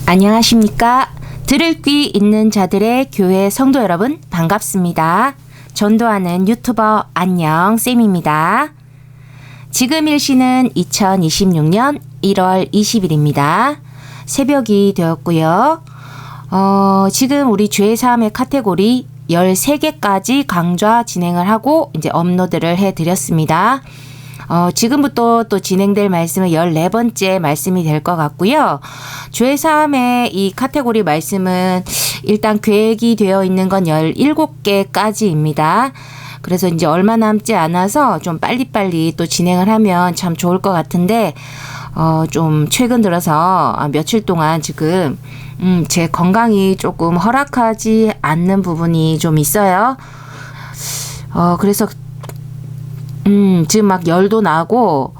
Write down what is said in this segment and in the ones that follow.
안녕하십니까. 들을 귀 있는 자들의 교회 성도 여러분 반갑습니다. 전도하는 유튜버 안녕쌤입니다. 지금 일시는 2026년 1월 20일입니다. 새벽이 되었고요. 지금 우리 죄사함의 카테고리 13개까지 강좌 진행을 하고 이제 업로드를 해드렸습니다. 지금부터 또 진행될 말씀은 14번째 말씀이 될 것 같고요. 죄사함의 이 카테고리 말씀은 일단 계획이 되어 있는 건 17개까지입니다. 그래서 이제 얼마 남지 않아서 좀 빨리빨리 또 진행을 하면 참 좋을 것 같은데, 좀 최근 들어서 며칠 동안 지금, 제 건강이 조금 허락하지 않는 부분이 좀 있어요. 그래서 지금 막 열도 나고,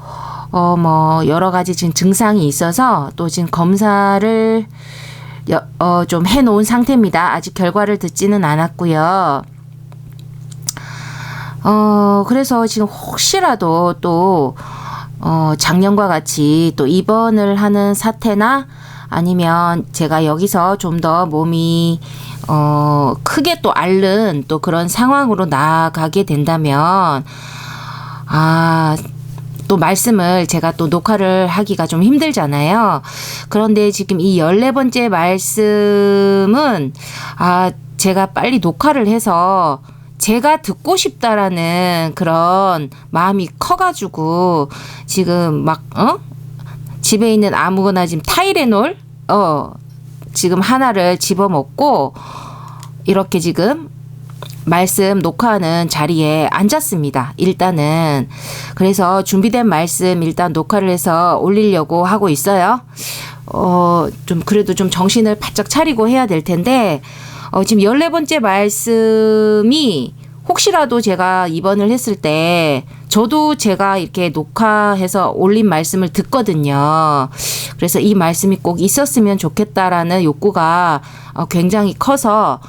여러 가지 지금 증상이 있어서 또 지금 검사를, 좀 해놓은 상태입니다. 아직 결과를 듣지는 않았고요. 그래서 지금 혹시라도 또, 작년과 같이 또 입원을 하는 사태나 아니면 제가 여기서 좀 더 몸이, 크게 또 앓는 또 그런 상황으로 나아가게 된다면, 또 말씀을 제가 또 녹화를 하기가 좀 힘들잖아요. 그런데 지금 이 14번째 말씀은, 제가 빨리 녹화를 해서 제가 듣고 싶다라는 그런 마음이 커가지고 지금 막, 집에 있는 아무거나 지금 타이레놀, 지금 하나를 집어먹고 이렇게 지금 말씀 녹화하는 자리에 앉았습니다. 일단은. 그래서 준비된 말씀 일단 녹화를 해서 올리려고 하고 있어요. 좀 그래도 좀 정신을 바짝 차리고 해야 될 텐데, 지금 14번째 말씀이 혹시라도 제가 입원을 했을 때 저도 제가 이렇게 녹화해서 올린 말씀을 듣거든요. 그래서 이 말씀이 꼭 있었으면 좋겠다라는 욕구가 굉장히 커서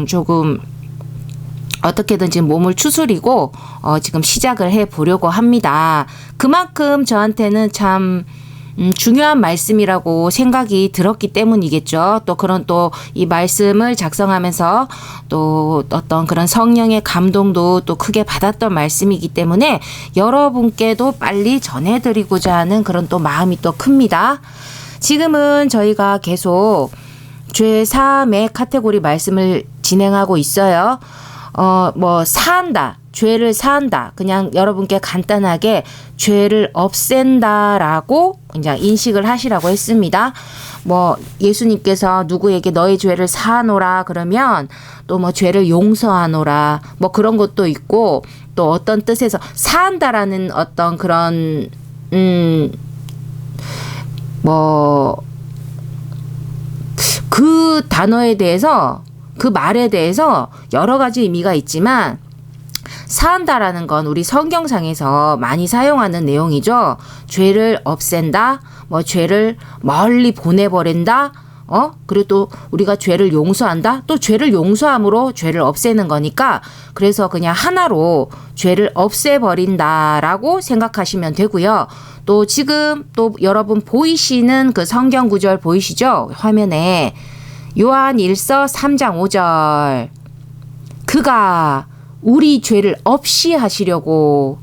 조금 어떻게든 지금 몸을 추스리고 지금 시작을 해보려고 합니다. 그만큼 저한테는 참 중요한 말씀이라고 생각이 들었기 때문이겠죠. 또 그런 또 이 말씀을 작성하면서 또 어떤 그런 성령의 감동도 또 크게 받았던 말씀이기 때문에 여러분께도 빨리 전해드리고자 하는 그런 또 마음이 또 큽니다. 지금은 저희가 계속 죄 사함의 카테고리 말씀을 진행하고 있어요. 사한다. 죄를 사한다. 그냥 여러분께 간단하게 죄를 없앤다라고 그냥 인식을 하시라고 했습니다. 예수님께서 누구에게 너의 죄를 사하노라 그러면 또 죄를 용서하노라 그런 것도 있고, 또 어떤 뜻에서 사한다라는 어떤 그런 그 단어에 대해서, 그 말에 대해서 여러 가지 의미가 있지만, 사한다라는 건 우리 성경상에서 많이 사용하는 내용이죠. 죄를 없앤다, 죄를 멀리 보내버린다, 그리고 또 우리가 죄를 용서한다, 또 죄를 용서함으로 죄를 없애는 거니까, 그래서 그냥 하나로 죄를 없애버린다라고 생각하시면 되고요. 또 지금 또 여러분 보이시는 그 성경 구절 보이시죠? 화면에 요한 1서 3장 5절. 그가 우리 죄를 없이 하시려고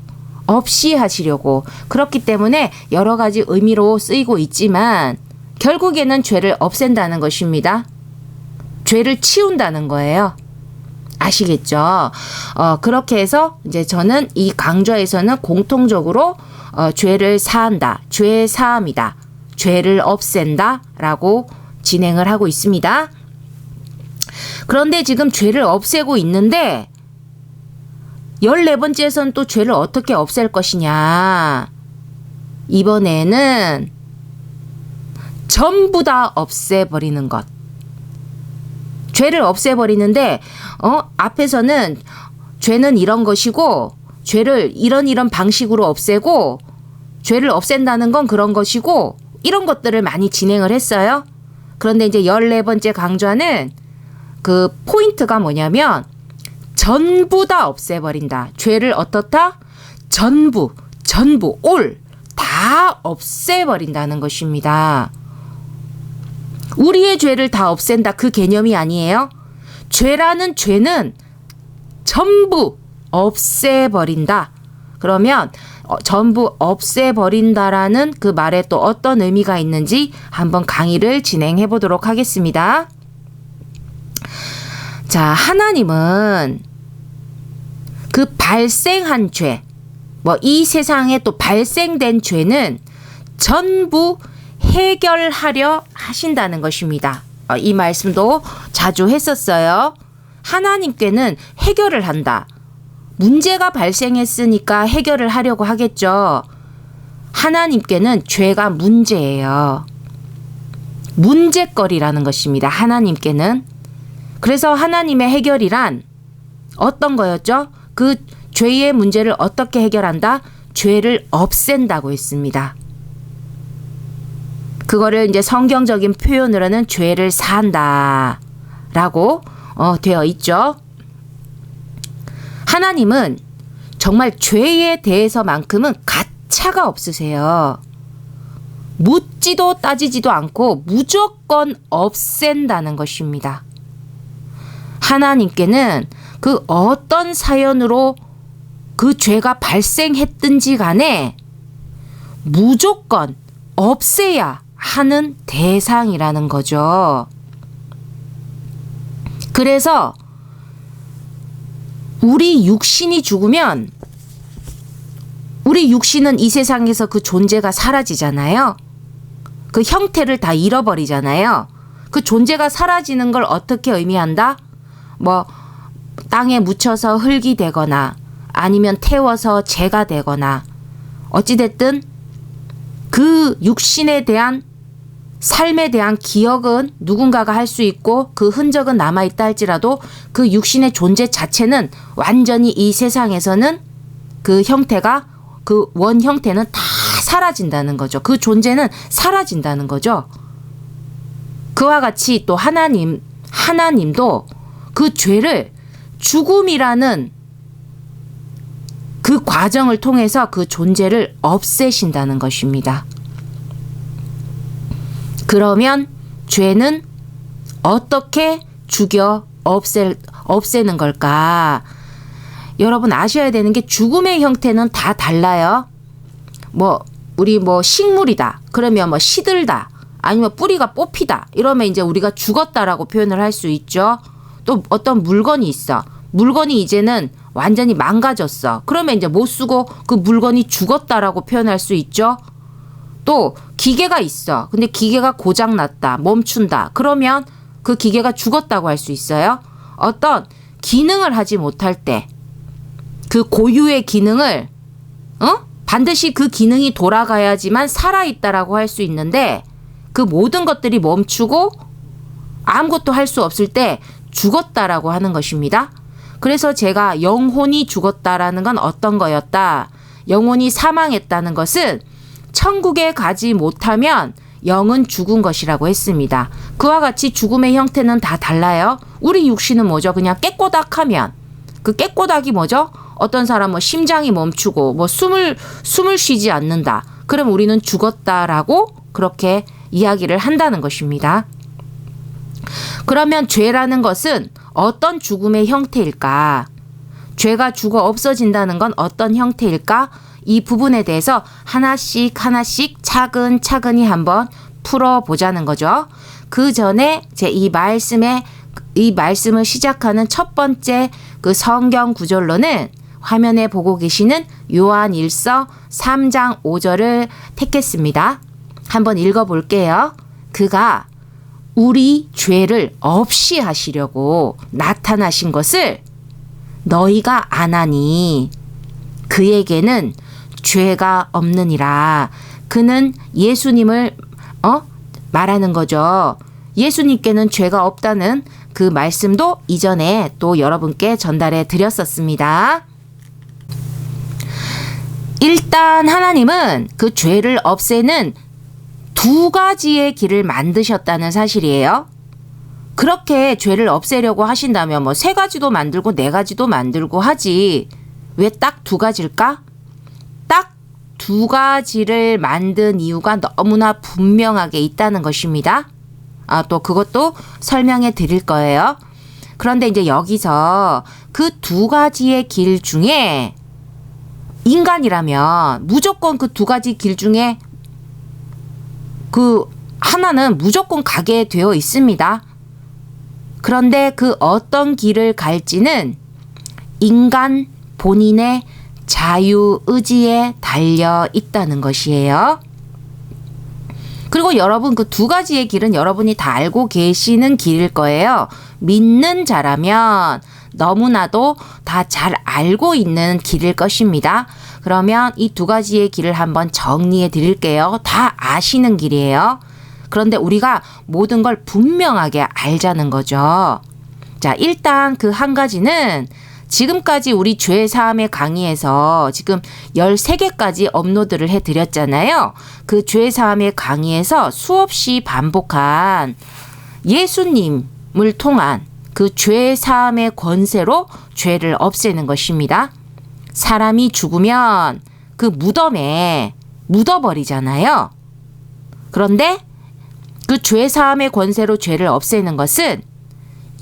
그렇기 때문에 여러 가지 의미로 쓰이고 있지만 결국에는 죄를 없앤다는 것입니다. 죄를 치운다는 거예요. 아시겠죠? 그렇게 해서 이제 저는 이 강좌에서는 공통적으로 죄를 사한다, 죄 사함이다, 죄를 없앤다 라고 진행을 하고 있습니다. 그런데 지금 죄를 없애고 있는데 14번째에서는 또 죄를 어떻게 없앨 것이냐. 이번에는 전부 다 없애버리는 것. 죄를 없애버리는데 앞에서는 죄는 이런 것이고 죄를 이런 방식으로 없애고 죄를 없앤다는 건 그런 것이고 이런 것들을 많이 진행을 했어요. 그런데 이제 14번째 강좌는 그 포인트가 뭐냐면 전부 다 없애버린다. 죄를 어떻다? 전부 올 다 없애버린다는 것입니다. 우리의 죄를 다 없앤다 그 개념이 아니에요. 죄라는 죄는 전부 없애버린다. 그러면 전부 없애버린다라는 그 말에 또 어떤 의미가 있는지 한번 강의를 진행해 보도록 하겠습니다. 자, 하나님은 그 발생한 죄, 이 세상에 또 발생된 죄는 전부 해결하려 하신다는 것입니다. 이 말씀도 자주 했었어요. 하나님께는 해결을 한다. 문제가 발생했으니까 해결을 하려고 하겠죠. 하나님께는 죄가 문제예요. 문제거리라는 것입니다. 하나님께는. 그래서 하나님의 해결이란 어떤 거였죠? 그 죄의 문제를 어떻게 해결한다? 죄를 없앤다고 했습니다. 그거를 이제 성경적인 표현으로는 죄를 사한다 라고 되어 있죠. 하나님은 정말 죄에 대해서만큼은 가차가 없으세요. 묻지도 따지지도 않고 무조건 없앤다는 것입니다. 하나님께는 그 어떤 사연으로 그 죄가 발생했든지 간에 무조건 없애야 하는 대상이라는 거죠. 그래서 우리 육신이 죽으면 우리 육신은 이 세상에서 그 존재가 사라지잖아요. 그 형태를 다 잃어버리잖아요. 그 존재가 사라지는 걸 어떻게 의미한다? 땅에 묻혀서 흙이 되거나 아니면 태워서 재가 되거나 어찌됐든 그 육신에 대한 삶에 대한 기억은 누군가가 할 수 있고 그 흔적은 남아있다 할지라도 그 육신의 존재 자체는 완전히 이 세상에서는 그 형태가 그 원 형태는 다 사라진다는 거죠. 그 존재는 사라진다는 거죠. 그와 같이 또 하나님도 그 죄를 죽음이라는 그 과정을 통해서 그 존재를 없애신다는 것입니다. 그러면 죄는 어떻게 죽여 없애는 걸까? 여러분 아셔야 되는 게 죽음의 형태는 다 달라요. 우리 식물이다. 그러면 시들다. 아니면 뿌리가 뽑히다. 이러면 이제 우리가 죽었다라고 표현을 할 수 있죠. 또 어떤 물건이 있어. 물건이 이제는 완전히 망가졌어. 그러면 이제 못 쓰고 그 물건이 죽었다라고 표현할 수 있죠. 또 기계가 있어. 근데 기계가 고장났다. 멈춘다. 그러면 그 기계가 죽었다고 할 수 있어요. 어떤 기능을 하지 못할 때 그 고유의 기능을 반드시 그 기능이 돌아가야지만 살아있다라고 할 수 있는데 그 모든 것들이 멈추고 아무것도 할 수 없을 때 죽었다라고 하는 것입니다. 그래서 제가 영혼이 죽었다라는 건 어떤 거였다? 영혼이 사망했다는 것은 천국에 가지 못하면 영은 죽은 것이라고 했습니다. 그와 같이 죽음의 형태는 다 달라요. 우리 육신은 뭐죠? 그냥 깨꼬닥하면 그 깨꼬닥이 뭐죠? 어떤 사람은 심장이 멈추고 숨을 쉬지 않는다. 그럼 우리는 죽었다라고 그렇게 이야기를 한다는 것입니다. 그러면 죄라는 것은 어떤 죽음의 형태일까? 죄가 죽어 없어진다는 건 어떤 형태일까? 이 부분에 대해서 하나씩 차근차근히 한번 풀어보자는 거죠. 그 전에 이 말씀을 시작하는 첫 번째 그 성경 구절로는 화면에 보고 계시는 요한일서 3장 5절을 택했습니다. 한번 읽어볼게요. 그가 우리 죄를 없이 하시려고 나타나신 것을 너희가 아나니 그에게는 죄가 없느니라. 그는 예수님을 말하는 거죠. 예수님께는 죄가 없다는 그 말씀도 이전에 또 여러분께 전달해 드렸었습니다. 일단 하나님은 그 죄를 없애는 두 가지의 길을 만드셨다는 사실이에요. 그렇게 죄를 없애려고 하신다면 세 가지도 만들고 네 가지도 만들고 하지 왜 딱 두 가지일까? 딱 두 가지를 만든 이유가 너무나 분명하게 있다는 것입니다. 또 그것도 설명해 드릴 거예요. 그런데 이제 여기서 그 두 가지의 길 중에 인간이라면 무조건 그 두 가지 길 중에 그 하나는 무조건 가게 되어 있습니다. 그런데 그 어떤 길을 갈지는 인간 본인의 자유의지에 달려 있다는 것이에요. 그리고 여러분 그 두 가지의 길은 여러분이 다 알고 계시는 길일 거예요. 믿는 자라면 너무나도 다 잘 알고 있는 길일 것입니다. 그러면 이 두 가지의 길을 한번 정리해 드릴게요. 다 아시는 길이에요. 그런데 우리가 모든 걸 분명하게 알자는 거죠. 자, 일단 그 한 가지는 지금까지 우리 죄사함의 강의에서 지금 13개까지 업로드를 해드렸잖아요. 그 죄사함의 강의에서 수없이 반복한 예수님을 통한 그 죄사함의 권세로 죄를 없애는 것입니다. 사람이 죽으면 그 무덤에 묻어버리잖아요. 그런데 그 죄사함의 권세로 죄를 없애는 것은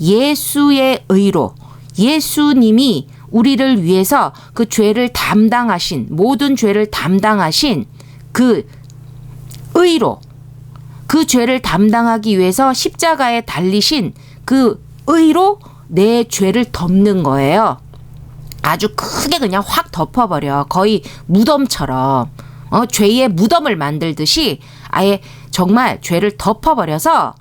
예수의 의로 예수님이 우리를 위해서 그 죄를 담당하신 모든 죄를 담당하신 그 의로 그 죄를 담당하기 위해서 십자가에 달리신 그 의로 내 죄를 덮는 거예요. 아주 크게 그냥 확 덮어버려. 거의 무덤처럼 죄의 무덤을 만들듯이 아예 정말 죄를 덮어버려서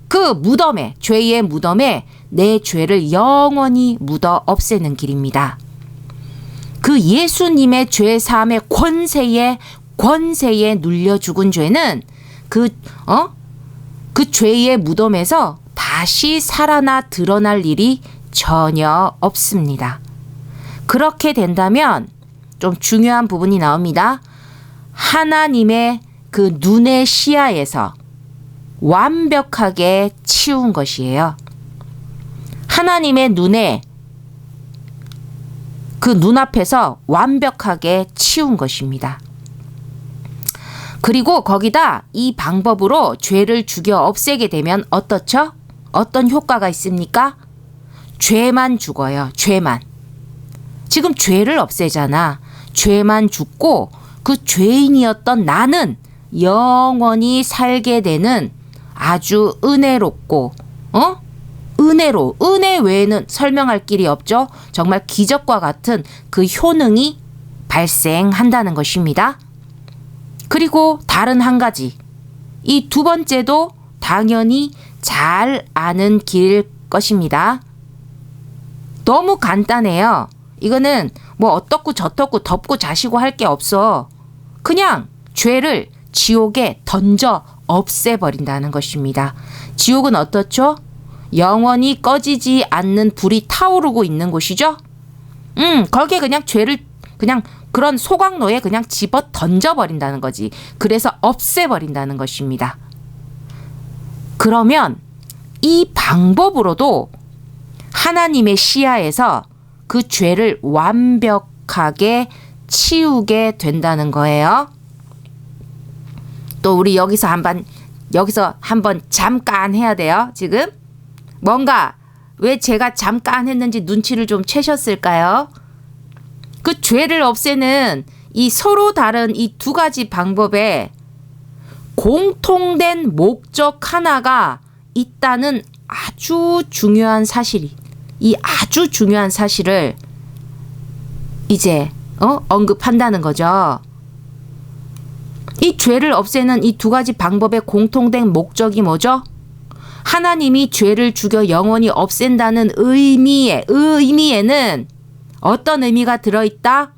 그 무덤에 죄의 무덤에 내 죄를 영원히 묻어 없애는 길입니다. 그 예수님의 죄 사함의 권세에 눌려 죽은 죄는 그 죄의 무덤에서 다시 살아나 드러날 일이 전혀 없습니다. 그렇게 된다면 좀 중요한 부분이 나옵니다. 하나님의 그 눈의 시야에서 완벽하게 치운 것이에요. 하나님의 눈에 그 눈앞에서 완벽하게 치운 것입니다. 그리고 거기다 이 방법으로 죄를 죽여 없애게 되면 어떻죠? 어떤 효과가 있습니까? 죄만 죽어요. 죄만. 지금 죄를 없애잖아. 죄만 죽고 그 죄인이었던 나는 영원히 살게 되는 아주 은혜롭고 은혜 외에는 설명할 길이 없죠. 정말 기적과 같은 그 효능이 발생한다는 것입니다. 그리고 다른 한 가지, 이 두 번째도 당연히 잘 아는 길일 것입니다. 너무 간단해요. 이거는 뭐 어떻고 저떻고 덮고 자시고 할 게 없어. 그냥 죄를 지옥에 던져 없애버린다는 것입니다. 지옥은 어떻죠? 영원히 꺼지지 않는 불이 타오르고 있는 곳이죠. 거기에 그냥 죄를 그냥 그런 소각로에 그냥 집어 던져버린다는 거지. 그래서 없애버린다는 것입니다. 그러면 이 방법으로도 하나님의 시야에서 그 죄를 완벽하게 치우게 된다는 거예요. 또 우리 여기서 한번 잠깐 해야 돼요. 지금 뭔가 왜 제가 잠깐 했는지 눈치를 좀 채셨을까요? 그 죄를 없애는 이 서로 다른 이 두 가지 방법에 공통된 목적 하나가 있다는 아주 중요한 아주 중요한 사실을 이제 언급한다는 거죠. 이 죄를 없애는 이 두 가지 방법의 공통된 목적이 뭐죠? 하나님이 죄를 죽여 영원히 없앤다는 의미에는 어떤 의미가 들어있다?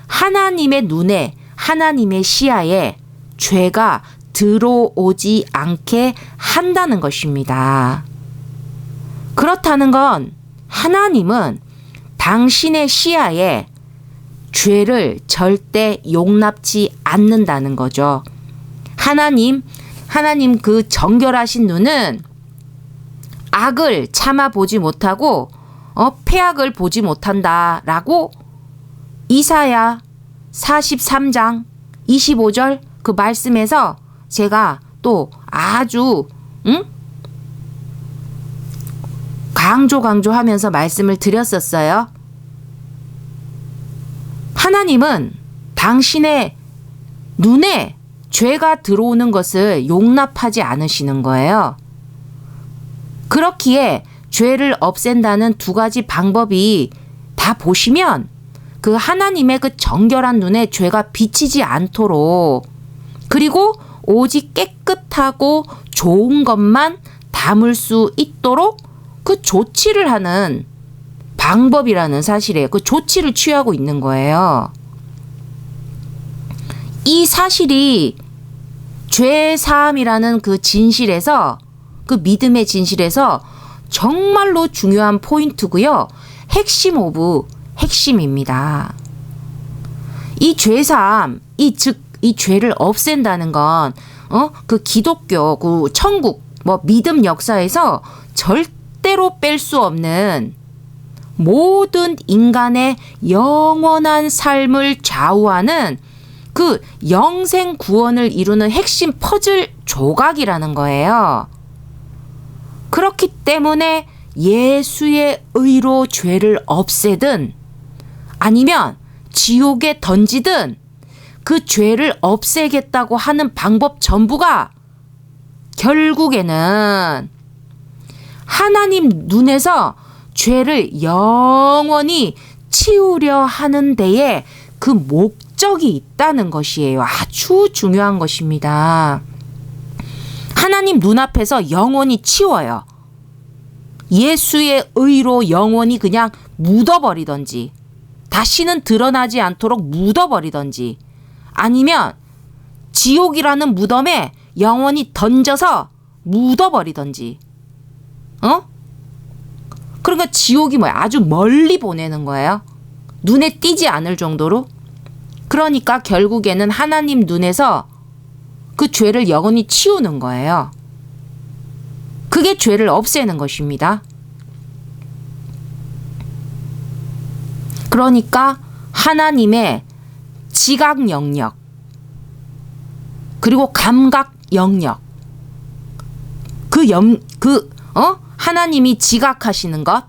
하나님의 눈에, 하나님의 시야에 죄가 들어오지 않게 한다는 것입니다. 그렇다는 건 하나님은 당신의 시야에 죄를 절대 용납치 않는다는 거죠. 하나님 그 정결하신 눈은 악을 참아보지 못하고 패악을 보지 못한다라고 이사야 43장 25절 그 말씀에서 제가 또 아주 강조하면서 말씀을 드렸었어요. 하나님은 당신의 눈에 죄가 들어오는 것을 용납하지 않으시는 거예요. 그렇기에 죄를 없앤다는 두 가지 방법이 다 보시면 그 하나님의 그 정결한 눈에 죄가 비치지 않도록, 그리고 오직 깨끗하고 좋은 것만 담을 수 있도록 그 조치를 하는 방법이라는 사실이에요. 그 조치를 취하고 있는 거예요. 이 사실이 죄 사함이라는 그 진실에서, 그 믿음의 진실에서 정말로 중요한 포인트고요. 핵심 오브 핵심입니다. 이 죄사함, 이 죄를 없앤다는 건 그 기독교, 그 천국, 믿음 역사에서 절대로 뺄 수 없는, 모든 인간의 영원한 삶을 좌우하는 그 영생 구원을 이루는 핵심 퍼즐 조각이라는 거예요. 그렇기 때문에 예수의 의로 죄를 없애든 아니면 지옥에 던지든 그 죄를 없애겠다고 하는 방법 전부가 결국에는 하나님 눈에서 죄를 영원히 치우려 하는 데에 그 목적이 있다는 것이에요. 아주 중요한 것입니다. 하나님 눈앞에서 영원히 치워요. 예수의 의로 영원히 그냥 묻어버리던지, 다시는 드러나지 않도록 묻어버리던지, 아니면 지옥이라는 무덤에 영원히 던져서 묻어버리던지. 그러니까 지옥이 뭐야? 아주 멀리 보내는 거예요. 눈에 띄지 않을 정도로. 그러니까 결국에는 하나님 눈에서 그 죄를 영원히 치우는 거예요. 그게 죄를 없애는 것입니다. 그러니까 하나님의 지각 영역, 그리고 감각 영역, 하나님이 지각하시는 것,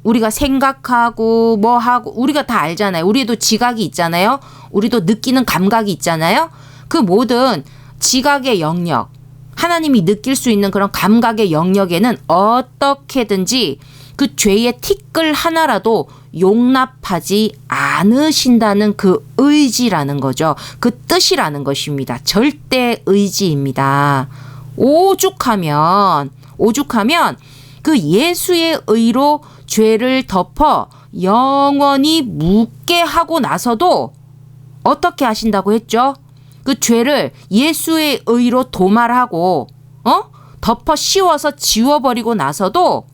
우리가 생각하고 하고 우리가 다 알잖아요. 우리도 지각이 있잖아요. 우리도 느끼는 감각이 있잖아요. 그 모든 지각의 영역, 하나님이 느낄 수 있는 그런 감각의 영역에는 어떻게든지 그 죄의 티끌 하나라도 용납하지 않으신다는 그 의지라는 거죠. 그 뜻이라는 것입니다. 절대 의지입니다. 오죽하면 그 예수의 의로 죄를 덮어 영원히 묻게 하고 나서도 어떻게 하신다고 했죠? 그 죄를 예수의 의로 도말하고 덮어 씌워서 지워버리고 나서도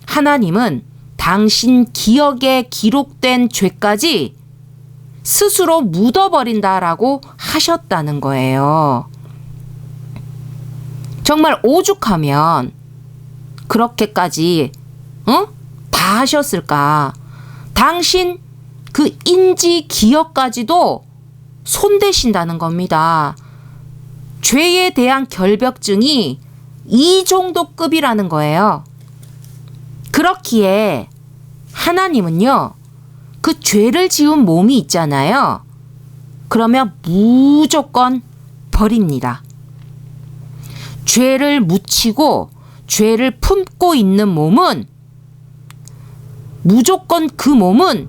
하나님은 당신 기억에 기록된 죄까지 스스로 묻어버린다라고 하셨다는 거예요. 정말 오죽하면 그렇게까지 다 하셨을까? 당신 그 인지 기억까지도 손대신다는 겁니다. 죄에 대한 결벽증이 이 정도 급이라는 거예요. 그렇기에 하나님은요, 그 죄를 지은 몸이 있잖아요. 그러면 무조건 버립니다. 죄를 묻히고 죄를 품고 있는 몸은 무조건 그 몸은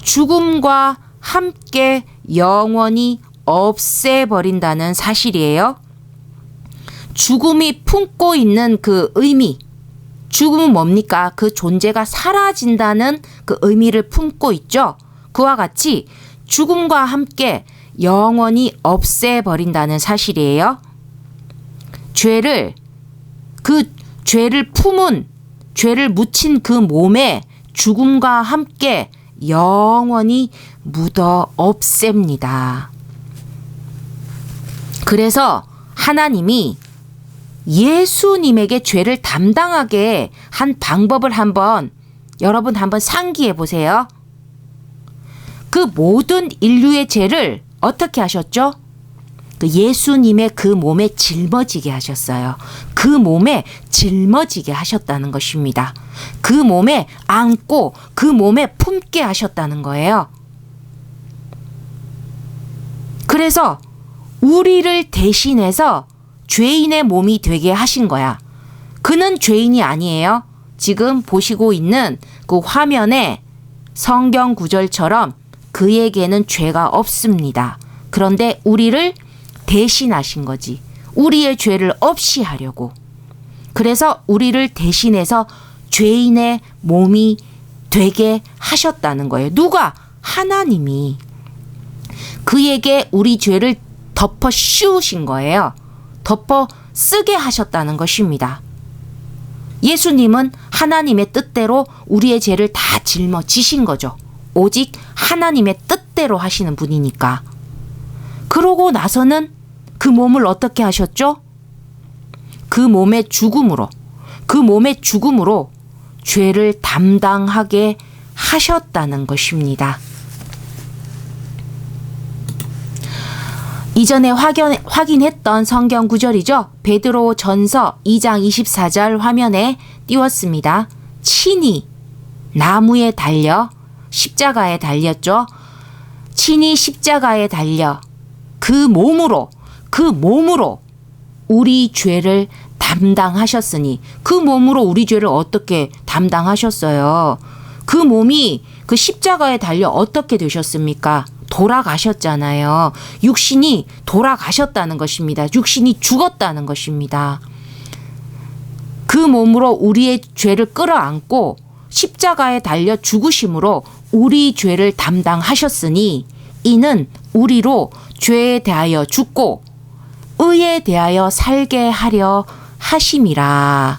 죽음과 함께 영원히 없애버린다는 사실이에요. 죽음이 품고 있는 그 의미, 죽음은 뭡니까? 그 존재가 사라진다는 그 의미를 품고 있죠. 그와 같이 죽음과 함께 영원히 없애버린다는 사실이에요. 죄를 품은, 죄를 묻힌 그 몸에 죽음과 함께 영원히 묻어 없앱니다. 그래서 하나님이 예수님에게 죄를 담당하게 한 방법을 여러분 한번 상기해 보세요. 그 모든 인류의 죄를 어떻게 하셨죠? 그 예수님의 그 몸에 짊어지게 하셨어요. 그 몸에 짊어지게 하셨다는 것입니다. 그 몸에 안고 그 몸에 품게 하셨다는 거예요. 그래서 우리를 대신해서 죄인의 몸이 되게 하신 거야. 그는 죄인이 아니에요. 지금 보시고 있는 그 화면에 성경 구절처럼 그에게는 죄가 없습니다. 그런데 우리를 대신하신 거지. 우리의 죄를 없이 하려고. 그래서 우리를 대신해서 죄인의 몸이 되게 하셨다는 거예요. 누가? 하나님이. 그에게 우리 죄를 덮어 씌우신 거예요. 덮어 쓰게 하셨다는 것입니다. 예수님은 하나님의 뜻대로 우리의 죄를 다 짊어지신 거죠. 오직 하나님의 뜻대로 하시는 분이니까. 그러고 나서는 그 몸을 어떻게 하셨죠? 그 몸의 죽음으로 죄를 담당하게 하셨다는 것입니다. 이전에 확인했던 성경 구절이죠. 베드로 전서 2장 24절 화면에 띄웠습니다. 친히 나무에 달려 십자가에 달렸죠. 친히 십자가에 달려 그 몸으로 우리 죄를 담당하셨으니, 그 몸으로 우리 죄를 어떻게 담당하셨어요? 그 몸이 그 십자가에 달려 어떻게 되셨습니까? 돌아가셨잖아요. 육신이 돌아가셨다는 것입니다. 육신이 죽었다는 것입니다. 그 몸으로 우리의 죄를 끌어안고 십자가에 달려 죽으심으로 우리 죄를 담당하셨으니, 이는 우리로 죄에 대하여 죽고 의에 대하여 살게 하려 하심이라.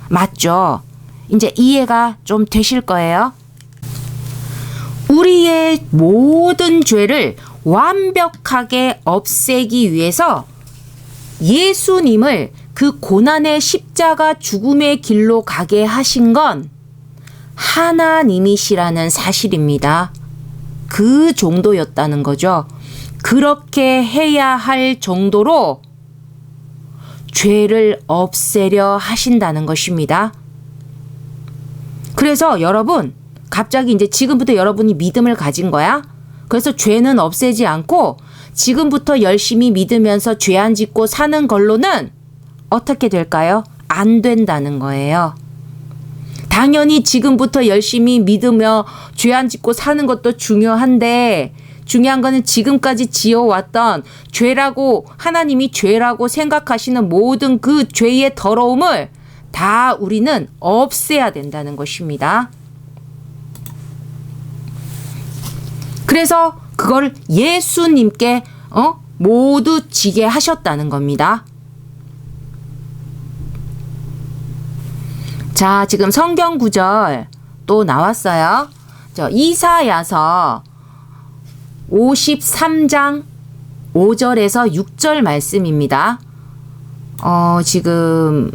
맞죠? 이제 이해가 좀 되실 거예요. 우리의 모든 죄를 완벽하게 없애기 위해서 예수님을 그 고난의 십자가 죽음의 길로 가게 하신 건 하나님이시라는 사실입니다. 그 정도였다는 거죠. 그렇게 해야 할 정도로 죄를 없애려 하신다는 것입니다. 그래서 여러분, 갑자기 이제 지금부터 여러분이 믿음을 가진 거야. 그래서 죄는 없애지 않고 지금부터 열심히 믿으면서 죄 안 짓고 사는 걸로는 어떻게 될까요? 안 된다는 거예요. 당연히 지금부터 열심히 믿으며 죄 안 짓고 사는 것도 중요한데, 중요한 거는 지금까지 지어왔던 죄라고, 하나님이 죄라고 생각하시는 모든 그 죄의 더러움을 다 우리는 없애야 된다는 것입니다. 그래서 그걸 예수님께 모두 지게 하셨다는 겁니다. 자, 지금 성경 구절 또 나왔어요. 이사야서 53장 5절에서 6절 말씀입니다. 지금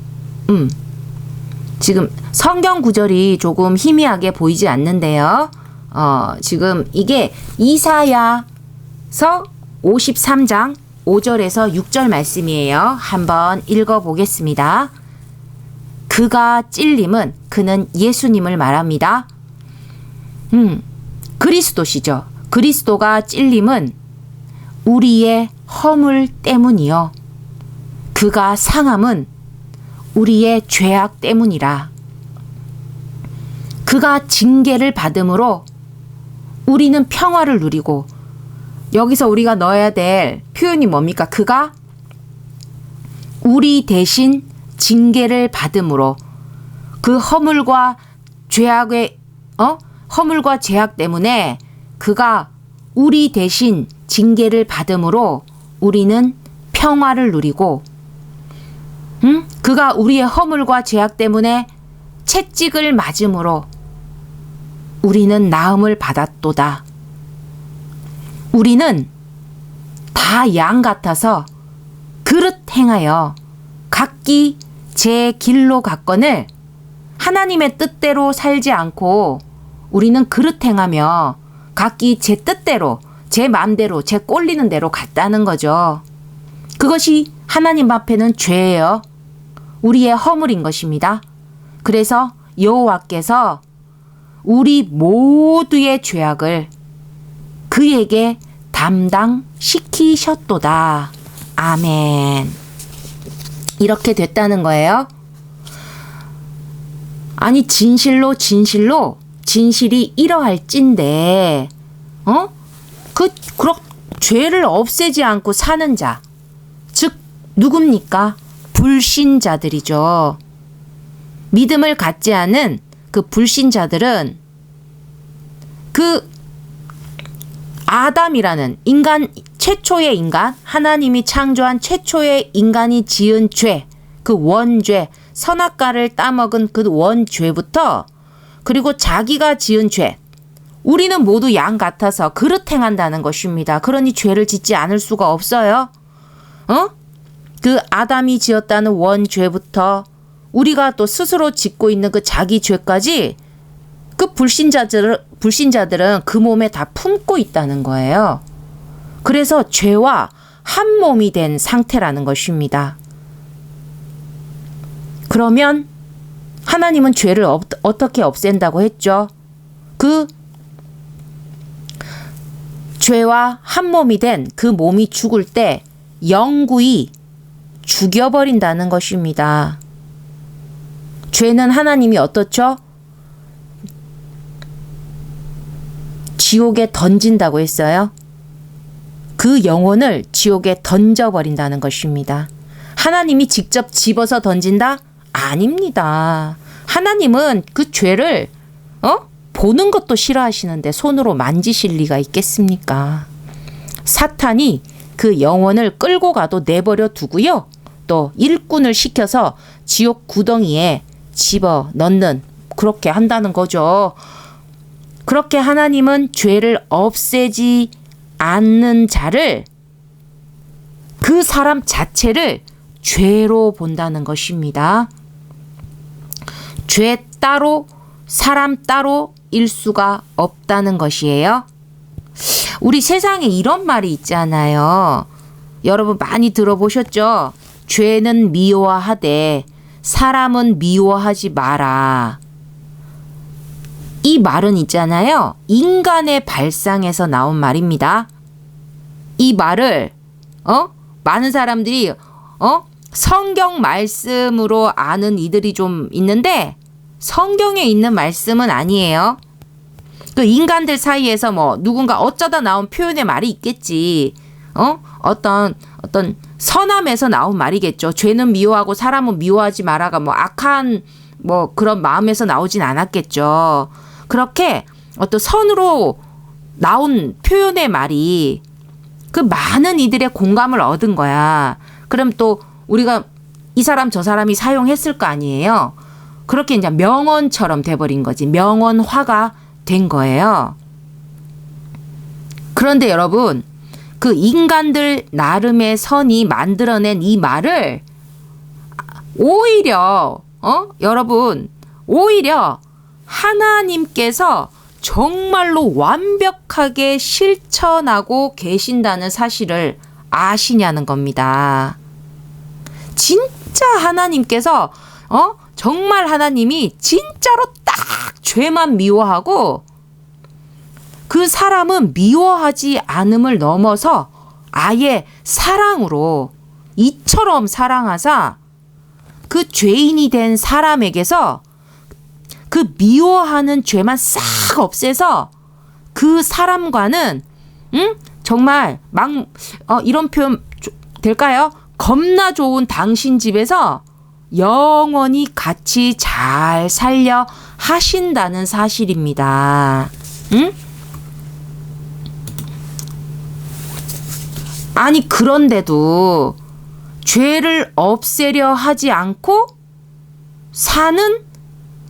성경 구절이 조금 희미하게 보이지 않는데요. 지금 이게 이사야서 53장 5절에서 6절 말씀이에요. 한번 읽어보겠습니다. 그가 찔림은, 그는 예수님을 말합니다. 그리스도시죠. 그리스도가 찔림은 우리의 허물 때문이요. 그가 상함은 우리의 죄악 때문이라. 그가 징계를 받음으로 우리는 평화를 누리고, 여기서 우리가 넣어야 될 표현이 뭡니까? 그가 우리 대신 징계를 받음으로, 그 허물과 죄악의 허물과 죄악 때문에 그가 우리 대신 징계를 받음으로 우리는 평화를 누리고, 그가 우리의 허물과 죄악 때문에 채찍을 맞음으로 우리는 나음을 받았도다. 우리는 다 양 같아서 그릇 행하여 각기 제 길로 갔거늘 하나님의 뜻대로 살지 않고 우리는 그릇 행하며 각기 제 뜻대로, 제 마음대로, 제 꼴리는 대로 갔다는 거죠. 그것이 하나님 앞에는 죄예요. 우리의 허물인 것입니다. 그래서 여호와께서 우리 모두의 죄악을 그에게 담당시키셨도다. 아멘. 이렇게 됐다는 거예요. 아니 진실로 진실이 이러할진데 그렇 죄를 없애지 않고 사는 자, 즉 누굽니까? 불신자들이죠. 믿음을 갖지 않은 그 불신자들은 그 아담이라는 최초의 인간, 하나님이 창조한 최초의 인간이 지은 죄, 그 원죄, 선악과를 따먹은 그 원죄부터, 그리고 자기가 지은 죄, 우리는 모두 양 같아서 그릇 행한다는 것입니다. 그러니 죄를 짓지 않을 수가 없어요. 그 아담이 지었다는 원죄부터 우리가 또 스스로 짓고 있는 그 자기 죄까지 그 불신자들은 그 몸에 다 품고 있다는 거예요. 그래서 죄와 한 몸이 된 상태라는 것입니다. 그러면 하나님은 죄를 어떻게 없앤다고 했죠? 그 죄와 한 몸이 된 그 몸이 죽을 때 영구히 죽여버린다는 것입니다. 죄는 하나님이 어떻죠? 지옥에 던진다고 했어요. 그 영혼을 지옥에 던져버린다는 것입니다. 하나님이 직접 집어서 던진다? 아닙니다. 하나님은 그 죄를 보는 것도 싫어하시는데 손으로 만지실 리가 있겠습니까? 사탄이 그 영혼을 끌고 가도 내버려 두고요. 또 일꾼을 시켜서 지옥 구덩이에 집어넣는, 그렇게 한다는 거죠. 그렇게 하나님은 죄를 없애지 않는 자를, 그 사람 자체를 죄로 본다는 것입니다. 죄 따로 사람 따로일 수가 없다는 것이에요. 우리 세상에 이런 말이 있잖아요. 여러분 많이 들어보셨죠? 죄는 미워하되 사람은 미워하지 마라. 이 말은 있잖아요. 인간의 발상에서 나온 말입니다. 이 말을 많은 사람들이 성경 말씀으로 아는 이들이 좀 있는데 성경에 있는 말씀은 아니에요. 그 인간들 사이에서 뭐 누군가 어쩌다 나온 표현의 말이 있겠지. 어떤 선함에서 나온 말이겠죠. 죄는 미워하고 사람은 미워하지 마라가 뭐 악한 뭐 그런 마음에서 나오진 않았겠죠. 그렇게 어떤 선으로 나온 표현의 말이 그 많은 이들의 공감을 얻은 거야. 그럼 또 우리가 이 사람 저 사람이 사용했을 거 아니에요. 그렇게 이제 명언처럼 돼버린 거지. 명언화가 된 거예요. 그런데 여러분, 그 인간들 나름의 선이 만들어낸 이 말을 오히려 여러분, 오히려 하나님께서 정말로 완벽하게 실천하고 계신다는 사실을 아시냐는 겁니다. 진짜 하나님께서 정말 하나님이 진짜로 딱 죄만 미워하고 그 사람은 미워하지 않음을 넘어서 아예 사랑으로 이처럼 사랑하사 그 죄인이 된 사람에게서 그 미워하는 죄만 싹 없애서 그 사람과는 정말 이런 표현 될까요? 겁나 좋은 당신 집에서 영원히 같이 잘 살려 하신다는 사실입니다. 아니 그런데도 죄를 없애려 하지 않고 사는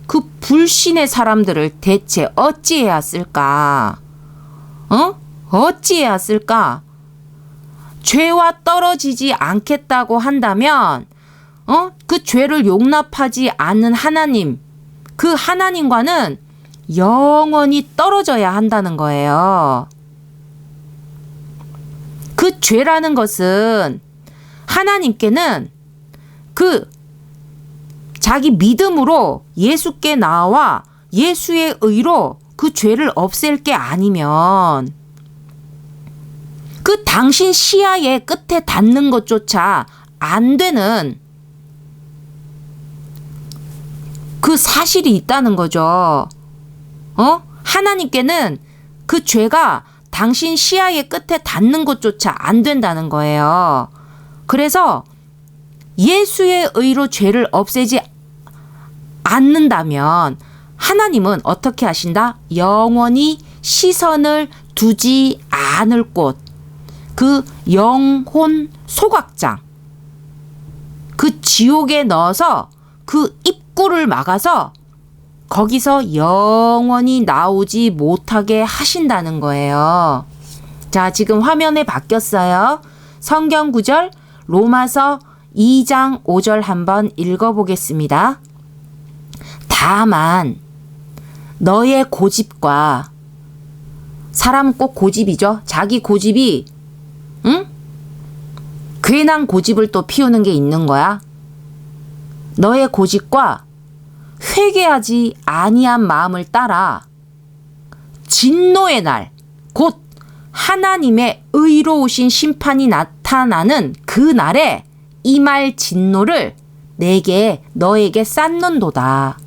그 불신의 사람들을 대체 어찌해야 쓸까? 어찌해야 쓸까? 죄와 떨어지지 않겠다고 한다면 그 죄를 용납하지 않는 하나님, 그 하나님과는 영원히 떨어져야 한다는 거예요. 그 죄라는 것은 하나님께는 그 자기 믿음으로 예수께 나와 예수의 의로 그 죄를 없앨 게 아니면 그 당신 시야의 끝에 닿는 것조차 안 되는 그 사실이 있다는 거죠. 하나님께는 그 죄가 당신 시야의 끝에 닿는 것조차 안 된다는 거예요. 그래서 예수의 의로 죄를 없애지 않는다면 하나님은 어떻게 하신다? 영원히 시선을 두지 않을 곳, 그 영혼 소각장, 그 지옥에 넣어서 그 입구를 막아서 거기서 영원히 나오지 못하게 하신다는 거예요. 자, 지금 화면에 바뀌었어요. 성경 구절 로마서 2장 5절 한번 읽어보겠습니다. 다만 너의 고집과, 사람 꼭 고집이죠. 자기 고집이 괜한 고집을 또 피우는 게 있는 거야. 너의 고집과 회개하지 아니한 마음을 따라 진노의 날, 곧 하나님의 의로우신 심판이 나타나는 그 날에 임할 진노를 너에게 쌓는도다.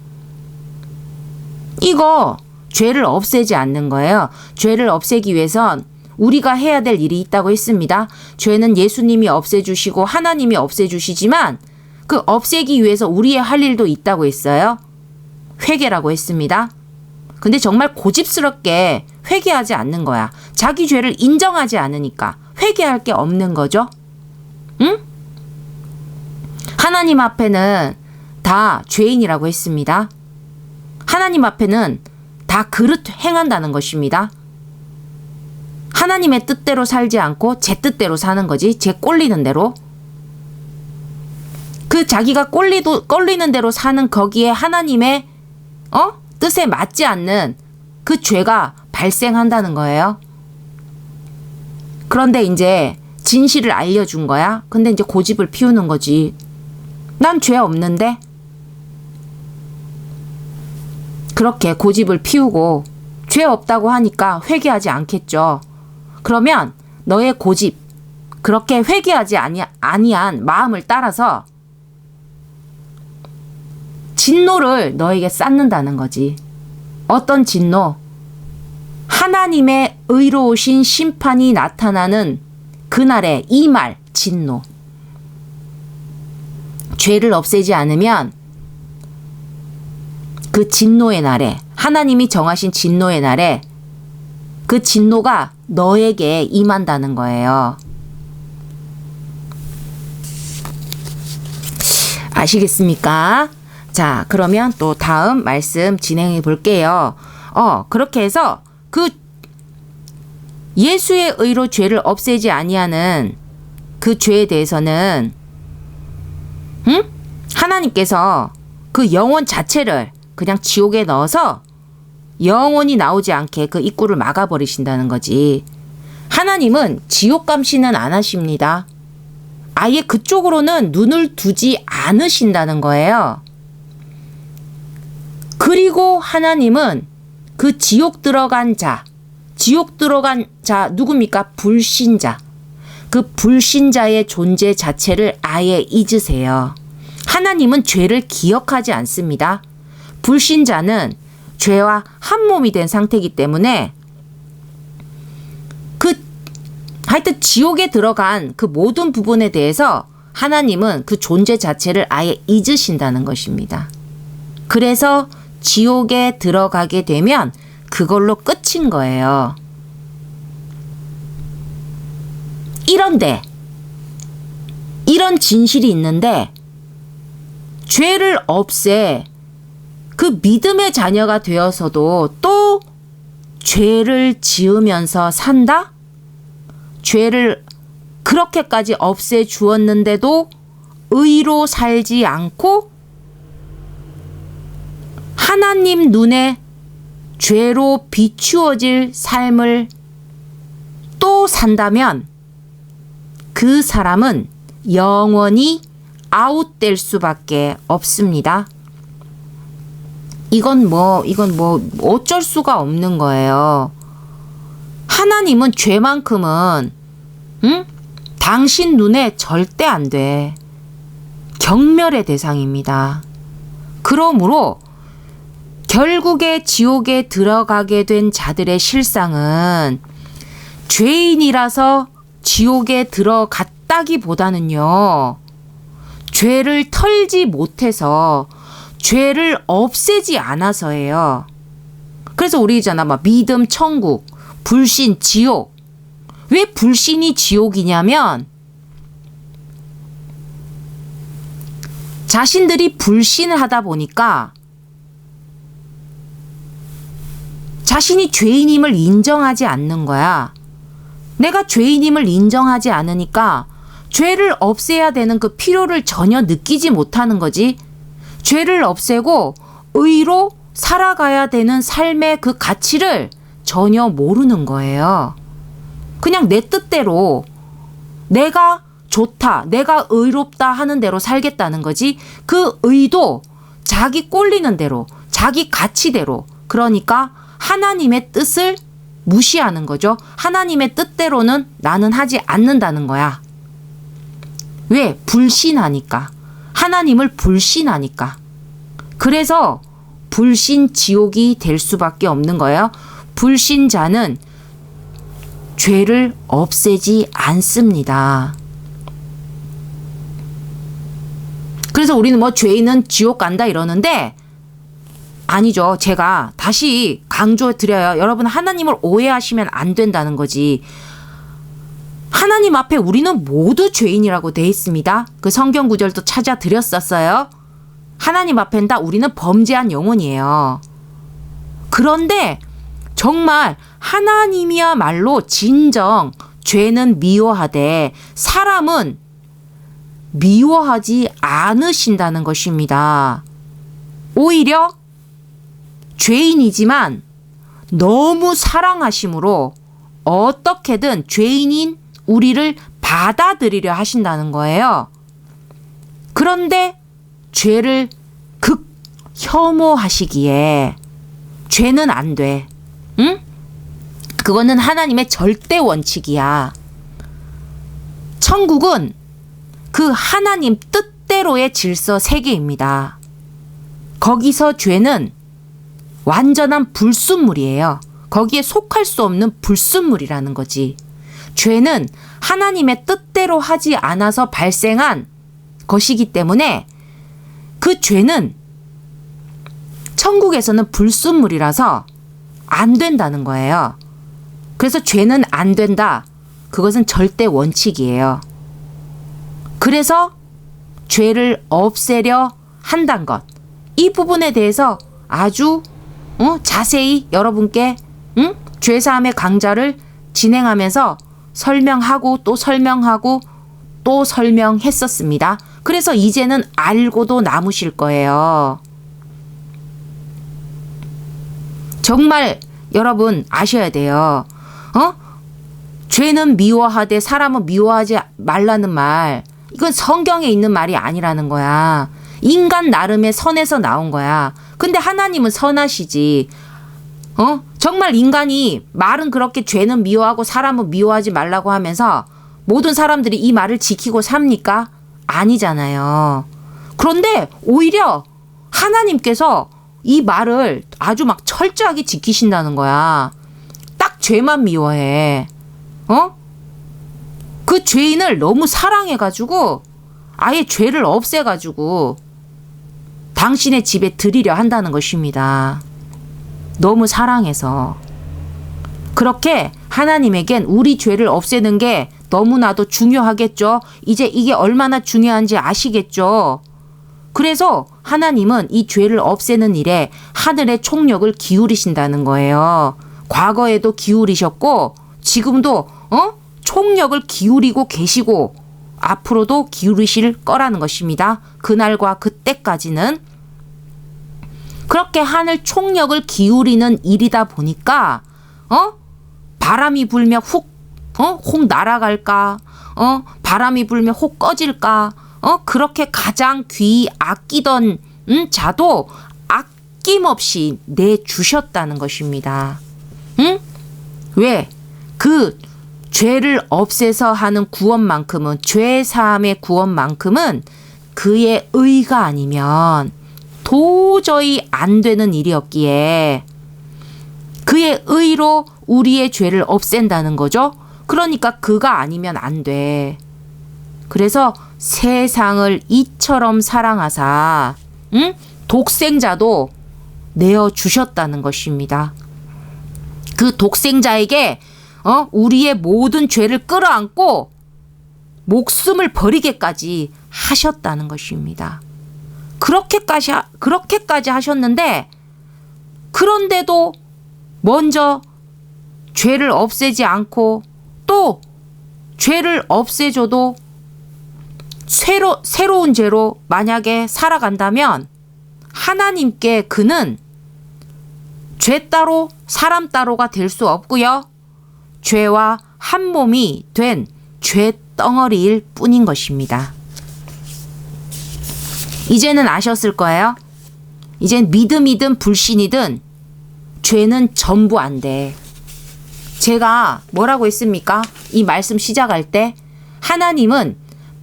이거 죄를 없애지 않는 거예요. 죄를 없애기 위해선 우리가 해야 될 일이 있다고 했습니다. 죄는 예수님이 없애주시고 하나님이 없애주시지만 그 없애기 위해서 우리의 할 일도 있다고 했어요. 회개라고 했습니다. 근데 정말 고집스럽게 회개하지 않는 거야. 자기 죄를 인정하지 않으니까 회개할 게 없는 거죠. 응? 하나님 앞에는 다 죄인이라고 했습니다. 하나님 앞에는 다 그릇 행한다는 것입니다. 하나님의 뜻대로 살지 않고 제 뜻대로 사는 거지. 제 꼴리는 대로. 그 자기가 꼴리는 대로 사는 거기에 하나님의 뜻에 맞지 않는 그 죄가 발생한다는 거예요. 그런데 이제 진실을 알려준 거야. 근데 이제 고집을 피우는 거지. 난 죄 없는데? 그렇게 고집을 피우고 죄 없다고 하니까 회개하지 않겠죠. 그러면 너의 고집, 그렇게 회개하지 아니한 마음을 따라서 진노를 너에게 쌓는다는 거지. 어떤 진노? 하나님의 의로우신 심판이 나타나는 그날의 임할 진노. 죄를 없애지 않으면 그 진노의 날에, 하나님이 정하신 진노의 날에 그 진노가 너에게 임한다는 거예요. 아시겠습니까? 자, 그러면 또 다음 말씀 진행해 볼게요. 그렇게 해서 그 예수의 의로 죄를 없애지 아니하는 그 죄에 대해서는 하나님께서 그 영혼 자체를 그냥 지옥에 넣어서 영원히 나오지 않게 그 입구를 막아버리신다는 거지. 하나님은 지옥 감시는 안 하십니다. 아예 그쪽으로는 눈을 두지 않으신다는 거예요. 그리고 하나님은 그 지옥 들어간 자 누굽니까? 불신자. 그 불신자의 존재 자체를 아예 잊으세요. 하나님은 죄를 기억하지 않습니다. 불신자는 죄와 한 몸이 된 상태이기 때문에 하여튼 지옥에 들어간 그 모든 부분에 대해서 하나님은 그 존재 자체를 아예 잊으신다는 것입니다. 그래서 지옥에 들어가게 되면 그걸로 끝인 거예요. 이런데 이런 진실이 있는데 죄를 없애 그 믿음의 자녀가 되어서도 또 죄를 지으면서 산다? 죄를 그렇게까지 없애 주었는데도 의로 살지 않고 하나님 눈에 죄로 비추어질 삶을 또 산다면 그 사람은 영원히 아웃될 수밖에 없습니다. 이건 뭐 어쩔 수가 없는 거예요. 하나님은 죄만큼은 당신 눈에 절대 안 돼. 경멸의 대상입니다. 그러므로 결국에 지옥에 들어가게 된 자들의 실상은 죄인이라서 지옥에 들어갔다기보다는요, 죄를 털지 못해서, 죄를 없애지 않아서예요. 그래서 우리 있잖아, 막 믿음 천국, 불신 지옥. 왜 불신이 지옥이냐면 자신들이 불신을 하다 보니까 자신이 죄인임을 인정하지 않는 거야. 내가 죄인임을 인정하지 않으니까 죄를 없애야 되는 그 필요를 전혀 느끼지 못하는 거지. 죄를 없애고 의로 살아가야 되는 삶의 그 가치를 전혀 모르는 거예요. 그냥 내 뜻대로 내가 좋다, 내가 의롭다 하는 대로 살겠다는 거지. 그 의도 자기 꼴리는 대로, 자기 가치대로, 그러니까 하나님의 뜻을 무시하는 거죠. 하나님의 뜻대로는 나는 하지 않는다는 거야. 왜? 불신하니까. 하나님을 불신하니까. 그래서 불신 지옥이 될 수밖에 없는 거예요. 불신자는 죄를 없애지 않습니다. 그래서 우리는 뭐 죄인은 지옥 간다 이러는데 아니죠. 제가 다시 강조해 드려요. 여러분, 하나님을 오해하시면 안 된다는 거지. 하나님 앞에 우리는 모두 죄인이라고 돼 있습니다. 그 성경 구절도 찾아 드렸었어요. 하나님 앞엔 다 우리는 범죄한 영혼이에요. 그런데 정말 하나님이야말로 진정 죄는 미워하되 사람은 미워하지 않으신다는 것입니다. 오히려 죄인이지만 너무 사랑하심으로 어떻게든 죄인인 우리를 받아들이려 하신다는 거예요. 그런데 죄를 혐오하시기에 죄는 안 돼. 응? 그거는 하나님의 절대 원칙이야. 천국은 그 하나님 뜻대로의 질서 세계입니다. 거기서 죄는 완전한 불순물이에요. 거기에 속할 수 없는 불순물이라는 거지. 죄는 하나님의 뜻대로 하지 않아서 발생한 것이기 때문에 그 죄는 천국에서는 불순물이라서 안 된다는 거예요. 그래서 죄는 안 된다. 그것은 절대 원칙이에요. 그래서 죄를 없애려 한다는 것. 이 부분에 대해서 아주 자세히 여러분께 죄사함의 강좌를 진행하면서 설명하고 또 설명하고 또 설명했었습니다. 그래서 이제는 알고도 남으실 거예요. 정말 여러분 아셔야 돼요. 죄는 미워하되 사람은 미워하지 말라는 말, 이건 성경에 있는 말이 아니라는 거야. 인간 나름의 선에서 나온 거야. 근데 하나님은 선하시지. 정말 인간이 말은 그렇게 죄는 미워하고 사람은 미워하지 말라고 하면서 모든 사람들이 이 말을 지키고 삽니까? 아니잖아요. 그런데 오히려 하나님께서 이 말을 아주 막 철저하게 지키신다는 거야. 딱 죄만 미워해. 그 죄인을 너무 사랑해가지고 아예 죄를 없애가지고 당신의 집에 들이려 한다는 것입니다. 너무 사랑해서. 그렇게 하나님에겐 우리 죄를 없애는 게 너무나도 중요하겠죠. 이제 이게 얼마나 중요한지 아시겠죠. 그래서 하나님은 이 죄를 없애는 일에 하늘의 총력을 기울이신다는 거예요. 과거에도 기울이셨고 지금도 총력을 기울이고 계시고 앞으로도 기울이실 거라는 것입니다. 그날과 그때까지는. 그렇게 하늘 총력을 기울이는 일이다 보니까 바람이 불면 혹 날아갈까? 바람이 불면 혹 꺼질까? 그렇게 가장 귀 아끼던 자도 아낌없이 내주셨다는 것입니다. 응? 왜? 그 죄를 없애서 하는 구원만큼은, 죄 사함의 구원만큼은 그의 의가 아니면 도저히 안 되는 일이었기에 그의 의로 우리의 죄를 없앤다는 거죠. 그러니까 그가 아니면 안 돼. 그래서 세상을 이처럼 사랑하사 독생자도 내어주셨다는 것입니다. 그 독생자에게 우리의 모든 죄를 끌어안고 목숨을 버리게까지 하셨다는 것입니다. 그렇게까지 하셨는데, 그런데도 먼저 죄를 없애지 않고 또 죄를 없애줘도 새로운 죄로 만약에 살아간다면 하나님께 그는 죄 따로 사람 따로가 될 수 없고요. 죄와 한 몸이 된 죄덩어리일 뿐인 것입니다. 이제는 아셨을 거예요. 이젠 믿음이든 불신이든 죄는 전부 안 돼. 제가 뭐라고 했습니까? 이 말씀 시작할 때 하나님은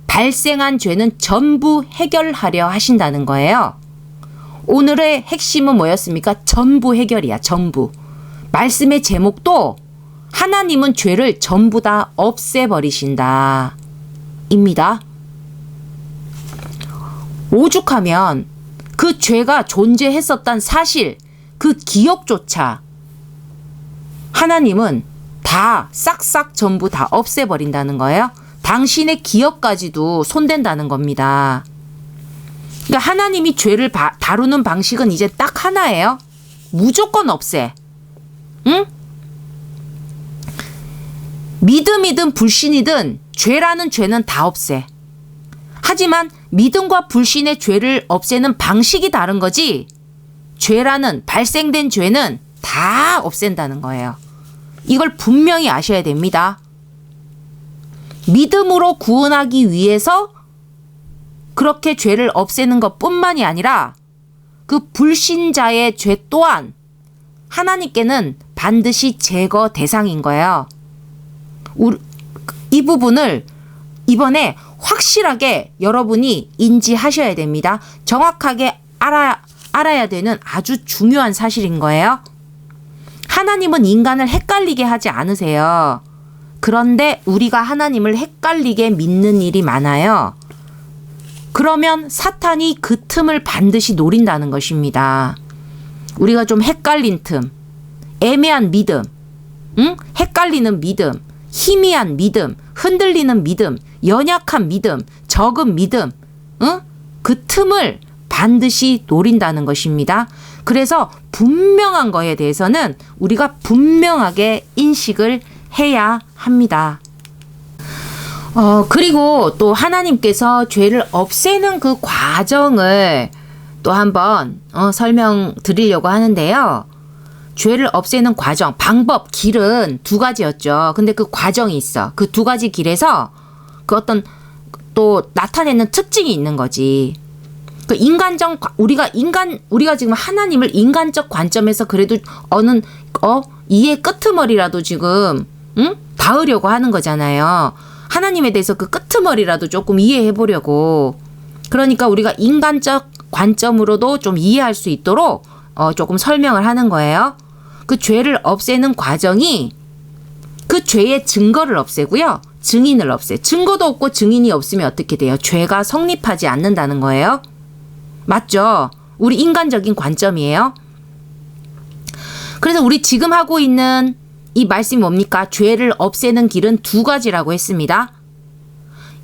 발생한 죄는 전부 해결하려 하신다는 거예요. 오늘의 핵심은 뭐였습니까? 전부 해결이야, 전부. 말씀의 제목도 하나님은 죄를 전부 다 없애버리신다 입니다. 오죽하면 그 죄가 존재했었던 사실, 그 기억조차 하나님은 다 싹싹 전부 다 없애버린다는 거예요. 당신의 기억까지도 손댄다는 겁니다. 그러니까 하나님이 죄를 다루는 방식은 이제 딱 하나예요. 무조건 없애. 응? 믿음이든 불신이든 죄라는 죄는 다 없애. 하지만 믿음과 불신의 죄를 없애는 방식이 다른 거지, 죄라는, 발생된 죄는 다 없앤다는 거예요. 이걸 분명히 아셔야 됩니다. 믿음으로 구원하기 위해서 그렇게 죄를 없애는 것뿐만이 아니라 그 불신자의 죄 또한 하나님께는 반드시 제거 대상인 거예요. 이 부분을 이번에 확실하게 여러분이 인지하셔야 됩니다. 정확하게 알아야 되는 아주 중요한 사실인 거예요. 하나님은 인간을 헷갈리게 하지 않으세요. 그런데 우리가 하나님을 헷갈리게 믿는 일이 많아요. 그러면 사탄이 그 틈을 반드시 노린다는 것입니다. 우리가 좀 헷갈린 틈, 애매한 믿음, 헷갈리는 믿음, 희미한 믿음, 흔들리는 믿음, 연약한 믿음, 적은 믿음, 그 틈을 반드시 노린다는 것입니다. 그래서 분명한 거에 대해서는 우리가 분명하게 인식을 해야 합니다. 그리고 또 하나님께서 죄를 없애는 그 과정을 또 한번 설명드리려고 하는데요. 죄를 없애는 과정, 방법, 길은 두 가지였죠. 근데 그 과정이 있어. 그 두 가지 길에서 그 어떤 또 나타내는 특징이 있는 거지. 그 우리가 지금 하나님을 인간적 관점에서 그래도 이해 끄트머리라도 지금 닿으려고 하는 거잖아요. 하나님에 대해서 그 끄트머리라도 조금 이해해 보려고. 그러니까 우리가 인간적 관점으로도 좀 이해할 수 있도록 조금 설명을 하는 거예요. 그 죄를 없애는 과정이 그 죄의 증거를 없애고요. 증인을 없애. 증거도 없고 증인이 없으면 어떻게 돼요? 죄가 성립하지 않는다는 거예요. 맞죠? 우리 인간적인 관점이에요. 그래서 우리 지금 하고 있는 이 말씀이 뭡니까? 죄를 없애는 길은 두 가지라고 했습니다.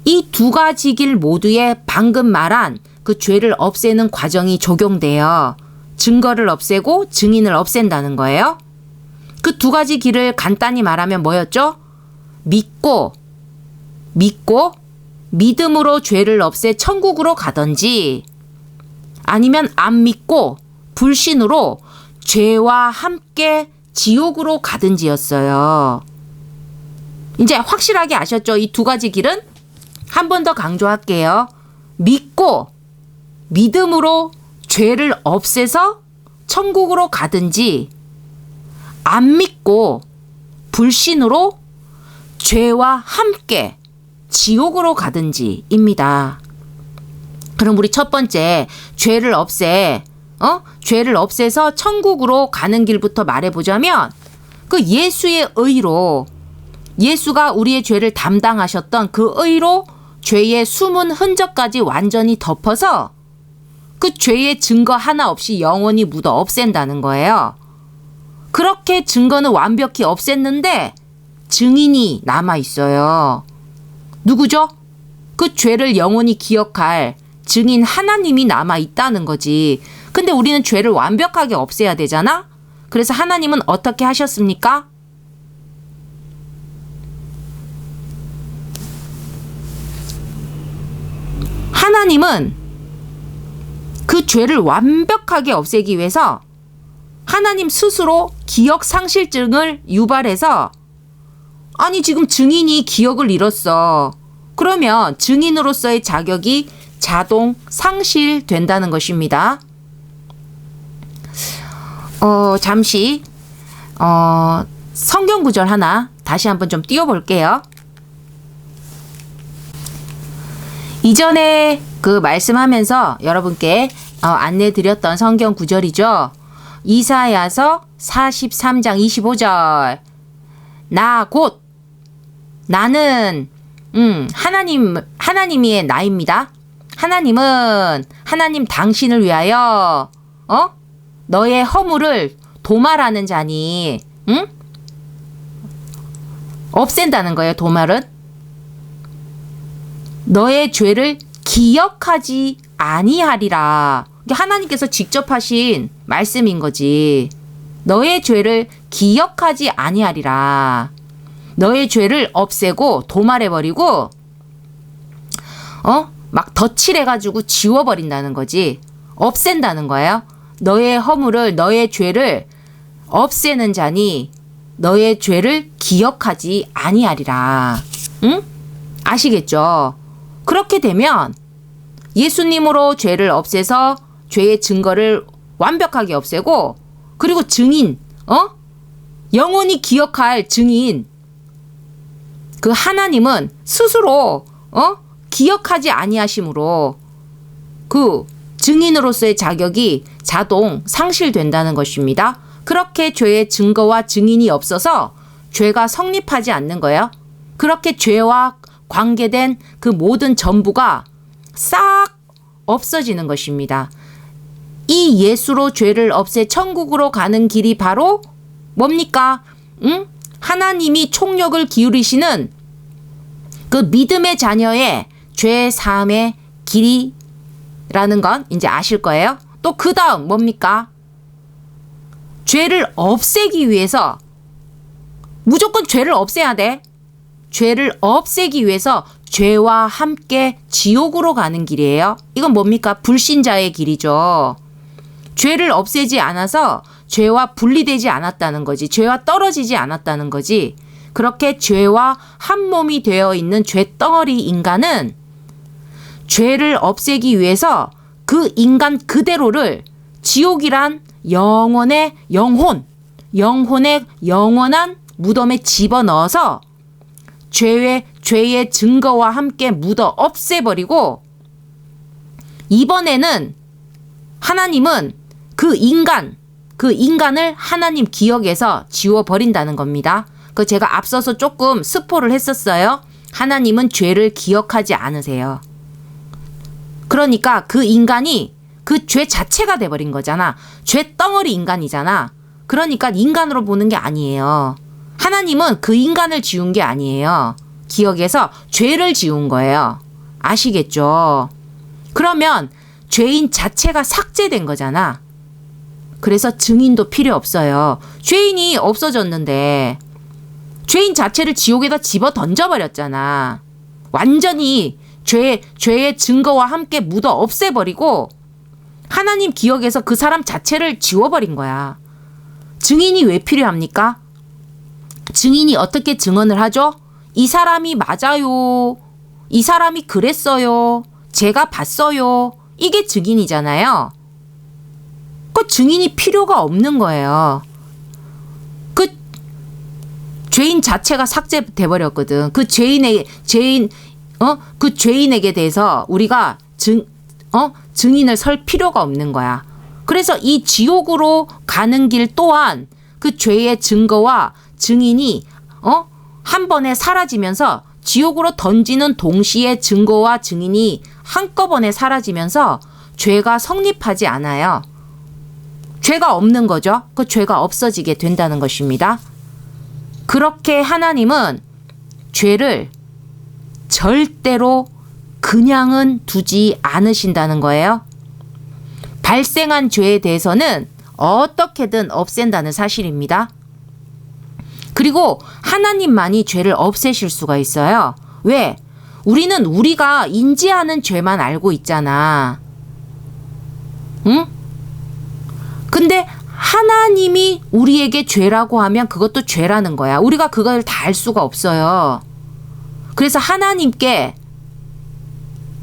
이 두 가지 길 모두에 방금 말한 그 죄를 없애는 과정이 적용돼요. 증거를 없애고 증인을 없앤다는 거예요. 그 두 가지 길을 간단히 말하면 뭐였죠? 믿고 믿음으로 죄를 없애 천국으로 가든지, 아니면 안 믿고 불신으로 죄와 함께 지옥으로 가든지였어요. 이제 확실하게 아셨죠? 이 두 가지 길은 한 번 더 강조할게요. 믿고 믿음으로 죄를 없애서 천국으로 가든지 안 믿고 불신으로 죄와 함께 지옥으로 가든지입니다. 그럼 우리 첫 번째 죄를 없애서 천국으로 가는 길부터 말해보자면 그 예수의 의로 예수가 우리의 죄를 담당하셨던 그 의로 죄의 숨은 흔적까지 완전히 덮어서 그 죄의 증거 하나 없이 영원히 묻어 없앤다는 거예요. 그렇게 증거는 완벽히 없앴는데 증인이 남아 있어요. 누구죠? 그 죄를 영원히 기억할 증인 하나님이 남아 있다는 거지. 근데 우리는 죄를 완벽하게 없애야 되잖아? 그래서 하나님은 어떻게 하셨습니까? 하나님은 그 죄를 완벽하게 없애기 위해서 하나님 스스로 기억 상실증을 유발해서 아니 지금 증인이 기억을 잃었어. 그러면 증인으로서의 자격이 자동 상실된다는 것입니다. 잠시 성경 구절 하나 다시 한번 좀 띄워볼게요. 이전에 그 말씀하면서 여러분께 안내드렸던 성경 구절이죠. 이사야서 43장 25절. 나는 하나님의 나입니다. 하나님 당신을 위하여 너의 허물을 도말하는 자니 없앤다는 거예요. 도말은 너의 죄를 기억하지 아니하리라. 하나님께서 직접 하신 말씀인 거지. 너의 죄를 기억하지 아니하리라. 너의 죄를 없애고 도말해버리고 막 덧칠해가지고 지워버린다는 거지. 없앤다는 거예요. 너의 허물을 너의 죄를 없애는 자니 너의 죄를 기억하지 아니하리라. 응? 아시겠죠? 그렇게 되면 예수님으로 죄를 없애서 죄의 증거를 완벽하게 없애고 그리고 증인, 영원히 기억할 증인 그 하나님은 스스로 기억하지 아니하심으로 그 증인으로서의 자격이 자동 상실된다는 것입니다. 그렇게 죄의 증거와 증인이 없어서 죄가 성립하지 않는 거예요. 그렇게 죄와 관계된 그 모든 전부가 싹 없어지는 것입니다. 이 예수로 죄를 없애 천국으로 가는 길이 바로 뭡니까? 하나님이 총력을 기울이시는 그 믿음의 자녀의 죄 사함의 길이라는 건 이제 아실 거예요. 또 그 다음 뭡니까? 죄를 없애기 위해서 무조건 죄를 없애야 돼. 죄를 없애기 위해서 죄와 함께 지옥으로 가는 길이에요. 이건 뭡니까? 불신자의 길이죠. 죄를 없애지 않아서 죄와 분리되지 않았다는 거지. 죄와 떨어지지 않았다는 거지. 그렇게 죄와 한 몸이 되어 있는 죄덩어리 인간은 죄를 없애기 위해서 그 인간 그대로를 지옥이란 영혼의 영원한 무덤에 집어넣어서 죄의 증거와 함께 묻어 없애버리고 이번에는 하나님은 그 인간을 하나님 기억에서 지워버린다는 겁니다. 그 제가 앞서서 조금 스포를 했었어요. 하나님은 죄를 기억하지 않으세요. 그러니까 그 인간이 그 죄 자체가 돼버린 거잖아. 죄 덩어리 인간이잖아. 그러니까 인간으로 보는 게 아니에요. 하나님은 그 인간을 지운 게 아니에요. 기억에서 죄를 지운 거예요. 아시겠죠? 그러면 죄인 자체가 삭제된 거잖아. 그래서 증인도 필요 없어요. 죄인이 없어졌는데 죄인 자체를 지옥에다 집어 던져버렸잖아. 완전히 죄의 증거와 함께 묻어 없애버리고 하나님 기억에서 그 사람 자체를 지워버린 거야. 증인이 왜 필요합니까? 증인이 어떻게 증언을 하죠? 이 사람이 맞아요. 이 사람이 그랬어요. 제가 봤어요. 이게 증인이잖아요. 그 증인이 필요가 없는 거예요. 그 죄인 자체가 삭제돼 버렸거든. 그 그 죄인에게 대해서 우리가 증인을 설 필요가 없는 거야. 그래서 이 지옥으로 가는 길 또한 그 죄의 증거와 증인이 한 번에 사라지면서 지옥으로 던지는 동시에 증거와 증인이 한꺼번에 사라지면서 죄가 성립하지 않아요. 죄가 없는 거죠. 그 죄가 없어지게 된다는 것입니다. 그렇게 하나님은 죄를 절대로 그냥은 두지 않으신다는 거예요. 발생한 죄에 대해서는 어떻게든 없앤다는 사실입니다. 그리고 하나님만이 죄를 없애실 수가 있어요. 왜? 우리는 우리가 인지하는 죄만 알고 있잖아. 응? 근데 하나님이 우리에게 죄라고 하면 그것도 죄라는 거야. 우리가 그걸 다 알 수가 없어요. 그래서 하나님께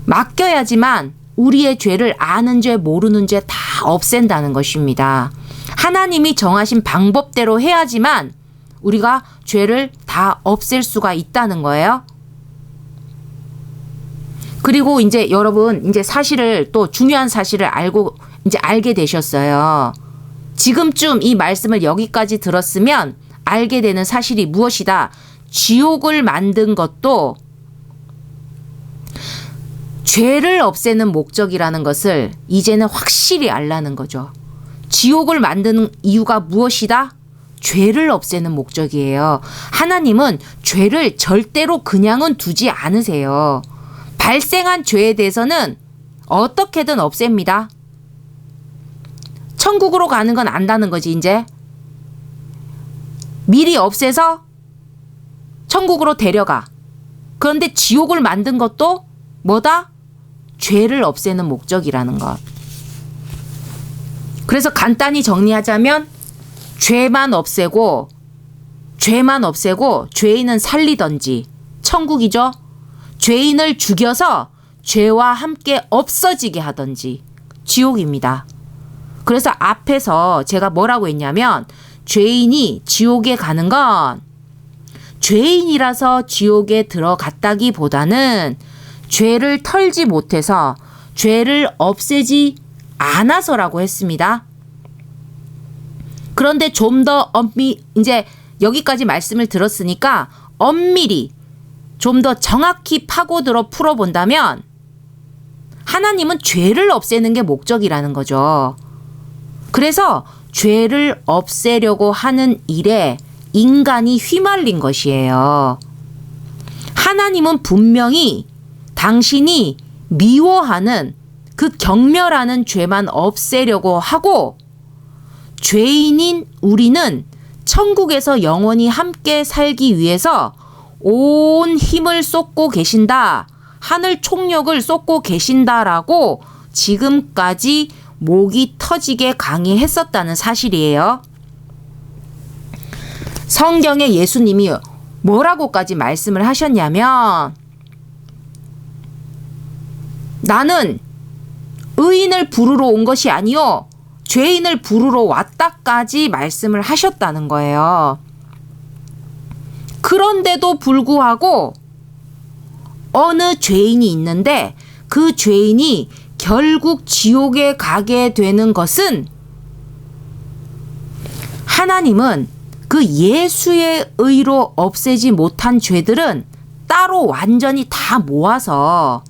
맡겨야지만 우리의 죄를 아는 죄, 모르는 죄 다 없앤다는 것입니다. 하나님이 정하신 방법대로 해야지만 우리가 죄를 다 없앨 수가 있다는 거예요. 그리고 이제 여러분 이제 사실을 또 중요한 사실을 알게 되셨어요. 지금쯤 이 말씀을 여기까지 들었으면 알게 되는 사실이 무엇이다? 지옥을 만든 것도 죄를 없애는 목적이라는 것을 이제는 확실히 알라는 거죠. 지옥을 만드는 이유가 무엇이다? 죄를 없애는 목적이에요. 하나님은 죄를 절대로 그냥은 두지 않으세요. 발생한 죄에 대해서는 어떻게든 없앱니다. 천국으로 가는 건 안다는 거지, 이제. 미리 없애서 천국으로 데려가. 그런데 지옥을 만든 것도 뭐다? 죄를 없애는 목적이라는 것. 그래서 간단히 정리하자면 죄만 없애고 죄인은 살리던지 천국이죠. 죄인을 죽여서 죄와 함께 없어지게 하던지 지옥입니다. 그래서 앞에서 제가 뭐라고 했냐면 죄인이 지옥에 가는 건 죄인이라서 지옥에 들어갔다기보다는 죄를 털지 못해서 죄를 없애지 않아서라고 했습니다. 그런데 좀 더 이제 여기까지 말씀을 들었으니까 엄밀히 좀 더 정확히 파고들어 풀어본다면 하나님은 죄를 없애는 게 목적이라는 거죠. 그래서 죄를 없애려고 하는 일에 인간이 휘말린 것이에요. 하나님은 분명히 당신이 미워하는 그 경멸하는 죄만 없애려고 하고 죄인인 우리는 천국에서 영원히 함께 살기 위해서 온 힘을 쏟고 계신다. 하늘 총력을 쏟고 계신다라고 지금까지 목이 터지게 강의했었다는 사실이에요. 성경에 예수님이 뭐라고까지 말씀을 하셨냐면 나는 의인을 부르러 온 것이 아니요 죄인을 부르러 왔다까지 말씀을 하셨다는 거예요. 그런데도 불구하고 어느 죄인이 있는데 그 죄인이 결국 지옥에 가게 되는 것은 하나님은 그 예수의 의로 없애지 못한 죄들은 따로 완전히 다 모아서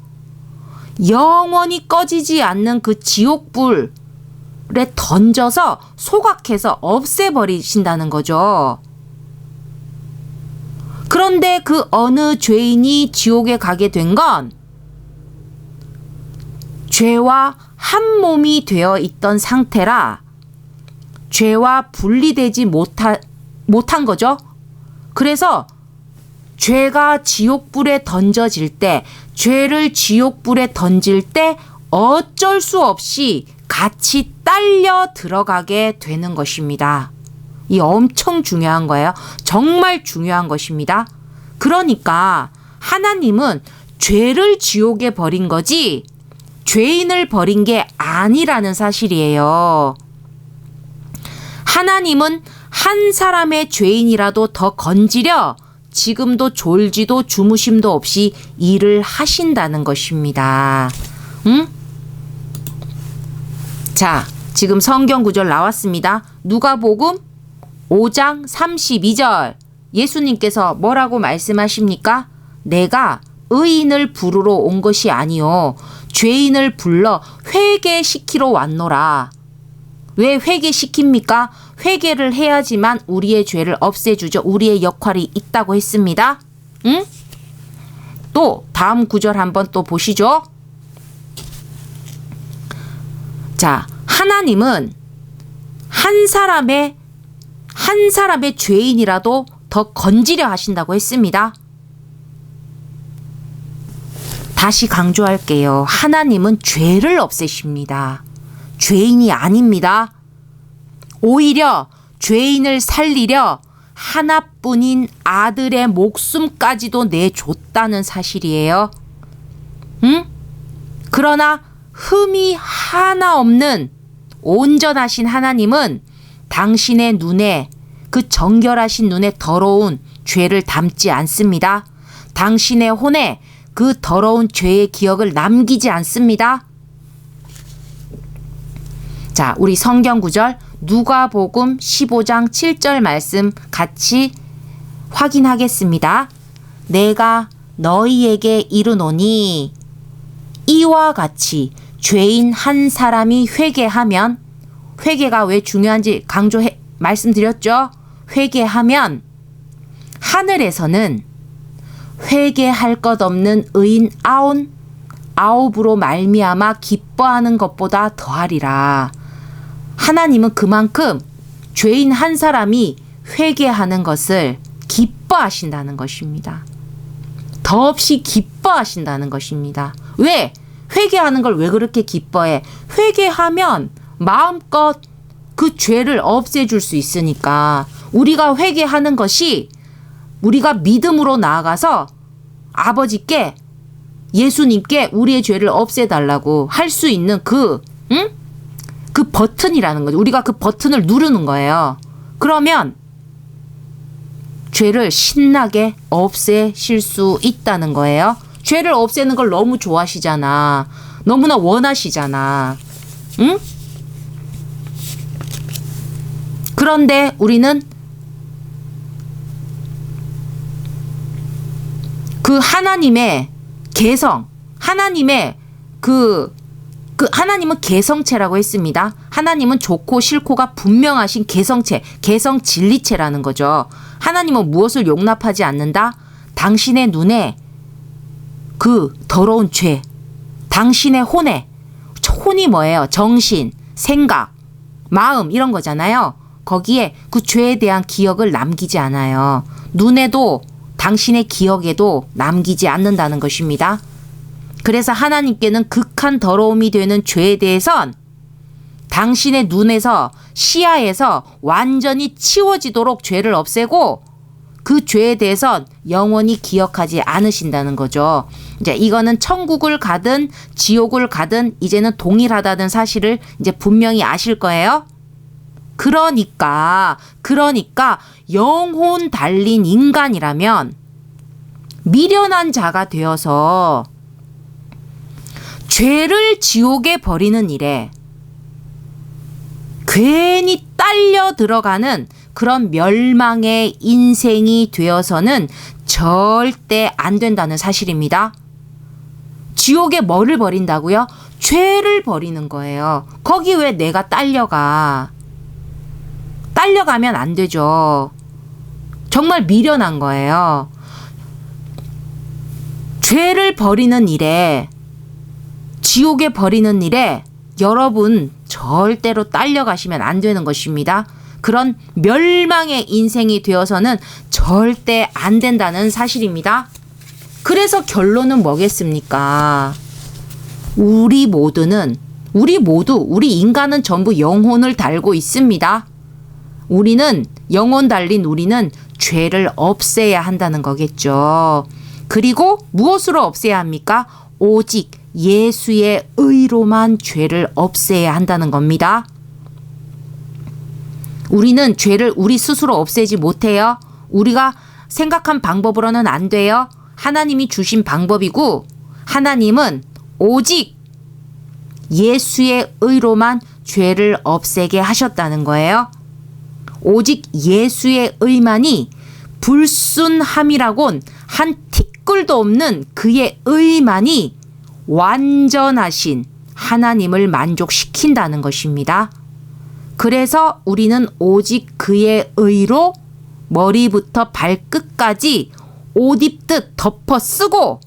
영원히 꺼지지 않는 그 지옥불에 던져서 소각해서 없애버리신다는 거죠. 그런데 그 어느 죄인이 지옥에 가게 된 건 죄와 한 몸이 되어 있던 상태라 죄와 분리되지 못한 거죠. 그래서 죄가 지옥불에 던져질 때, 죄를 지옥불에 던질 때 어쩔 수 없이 같이 딸려 들어가게 되는 것입니다. 이 엄청 중요한 거예요. 정말 중요한 것입니다. 그러니까 하나님은 죄를 지옥에 버린 거지 죄인을 버린 게 아니라는 사실이에요. 하나님은 한 사람의 죄인이라도 더 건지려 지금도 졸지도 주무심도 없이 일을 하신다는 것입니다. 응? 자, 지금 성경 구절 나왔습니다. 누가복음 5장 32절. 예수님께서 뭐라고 말씀하십니까? 내가 의인을 부르러 온 것이 아니요 죄인을 불러 회개시키러 왔노라. 왜 회개시킵니까? 회개를 해야지만 우리의 죄를 없애주죠. 우리의 역할이 있다고 했습니다. 응? 또 다음 구절 한번 또 보시죠. 자, 하나님은 한 사람의 죄인이라도 더 건지려 하신다고 했습니다. 다시 강조할게요. 하나님은 죄를 없애십니다. 죄인이 아닙니다. 오히려 죄인을 살리려 하나뿐인 아들의 목숨까지도 내줬다는 사실이에요. 응? 그러나 흠이 하나 없는 온전하신 하나님은 당신의 눈에 그 정결하신 눈에 더러운 죄를 담지 않습니다. 당신의 혼에 그 더러운 죄의 기억을 남기지 않습니다. 자, 우리 성경 구절 누가복음 15장 7절 말씀 같이 확인하겠습니다. 내가 너희에게 이르노니 이와 같이 죄인 한 사람이 회개하면, 회개가 왜 중요한지 말씀드렸죠? 회개하면 하늘에서는 회개할 것 없는 의인 아홉으로 말미암아 기뻐하는 것보다 더하리라. 하나님은 그만큼 죄인 한 사람이 회개하는 것을 기뻐하신다는 것입니다. 더없이 기뻐하신다는 것입니다. 왜? 회개하는 걸 왜 그렇게 기뻐해? 회개하면 마음껏 그 죄를 없애줄 수 있으니까. 우리가 회개하는 것이 우리가 믿음으로 나아가서 아버지께, 예수님께 우리의 죄를 없애달라고 할 수 있는 그 버튼이라는 거죠. 우리가 그 버튼을 누르는 거예요. 그러면 죄를 신나게 없애실 수 있다는 거예요. 죄를 없애는 걸 너무 좋아하시잖아. 너무나 원하시잖아. 응? 그런데 우리는 그 하나님의 개성, 하나님의 하나님은 개성체라고 했습니다. 하나님은 좋고 싫고가 분명하신 개성체, 개성 진리체라는 거죠. 하나님은 무엇을 용납하지 않는다? 당신의 눈에 그 더러운 죄, 당신의 혼이 뭐예요? 정신, 생각, 마음 이런 거잖아요. 거기에 그 죄에 대한 기억을 남기지 않아요. 눈에도 당신의 기억에도 남기지 않는다는 것입니다. 그래서 하나님께는 극한 더러움이 되는 죄에 대해선 당신의 눈에서, 시야에서 완전히 치워지도록 죄를 없애고 그 죄에 대해선 영원히 기억하지 않으신다는 거죠. 이제 이거는 천국을 가든 지옥을 가든 이제는 동일하다는 사실을 이제 분명히 아실 거예요. 그러니까 영혼 달린 인간이라면 미련한 자가 되어서 죄를 지옥에 버리는 일에 괜히 딸려 들어가는 그런 멸망의 인생이 되어서는 절대 안 된다는 사실입니다. 지옥에 뭐를 버린다고요? 죄를 버리는 거예요. 거기 왜 내가 딸려가? 딸려가면 안 되죠. 정말 미련한 거예요. 죄를 버리는 일에, 지옥에 버리는 일에 여러분 절대로 딸려가시면 안 되는 것입니다. 그런 멸망의 인생이 되어서는 절대 안 된다는 사실입니다. 그래서 결론은 뭐겠습니까? 우리 인간은 전부 영혼을 달고 있습니다. 영혼 달린 우리는 죄를 없애야 한다는 거겠죠. 그리고 무엇으로 없애야 합니까? 오직 예수의 의로만 죄를 없애야 한다는 겁니다. 우리는 죄를 우리 스스로 없애지 못해요. 우리가 생각한 방법으로는 안 돼요. 하나님이 주신 방법이고 하나님은 오직 예수의 의로만 죄를 없애게 하셨다는 거예요. 오직 예수의 의만이 불순함이라곤 한 티끌도 없는 그의 의만이 완전하신 하나님을 만족시킨다는 것입니다. 그래서 우리는 오직 그의 의로 머리부터 발끝까지 옷 입듯 덮어 쓰고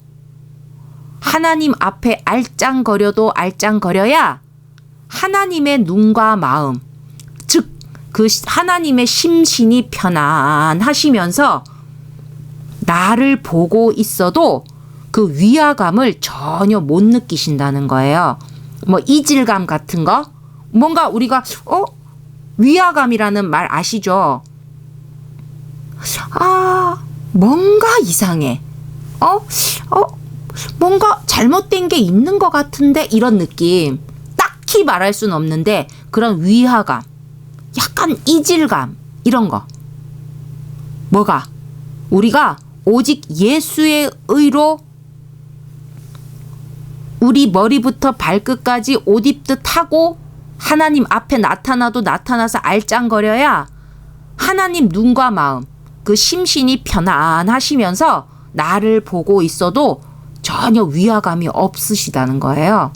하나님 앞에 알짱거려도 알짱거려야 하나님의 눈과 마음, 즉 그 하나님의 심신이 편안하시면서 나를 보고 있어도 그 위화감을 전혀 못 느끼신다는 거예요. 뭐 이질감 같은 거? 뭔가 우리가 위화감이라는 말 아시죠? 뭔가 이상해. 뭔가 잘못된 게 있는 것 같은데 이런 느낌. 딱히 말할 수는 없는데 그런 위화감, 약간 이질감 이런 거. 뭐가? 우리가 오직 예수의 의로 우리 머리부터 발끝까지 옷 입듯 하고 하나님 앞에 나타나도 나타나서 알짱거려야 하나님 눈과 마음, 그 심신이 편안하시면서 나를 보고 있어도 전혀 위화감이 없으시다는 거예요.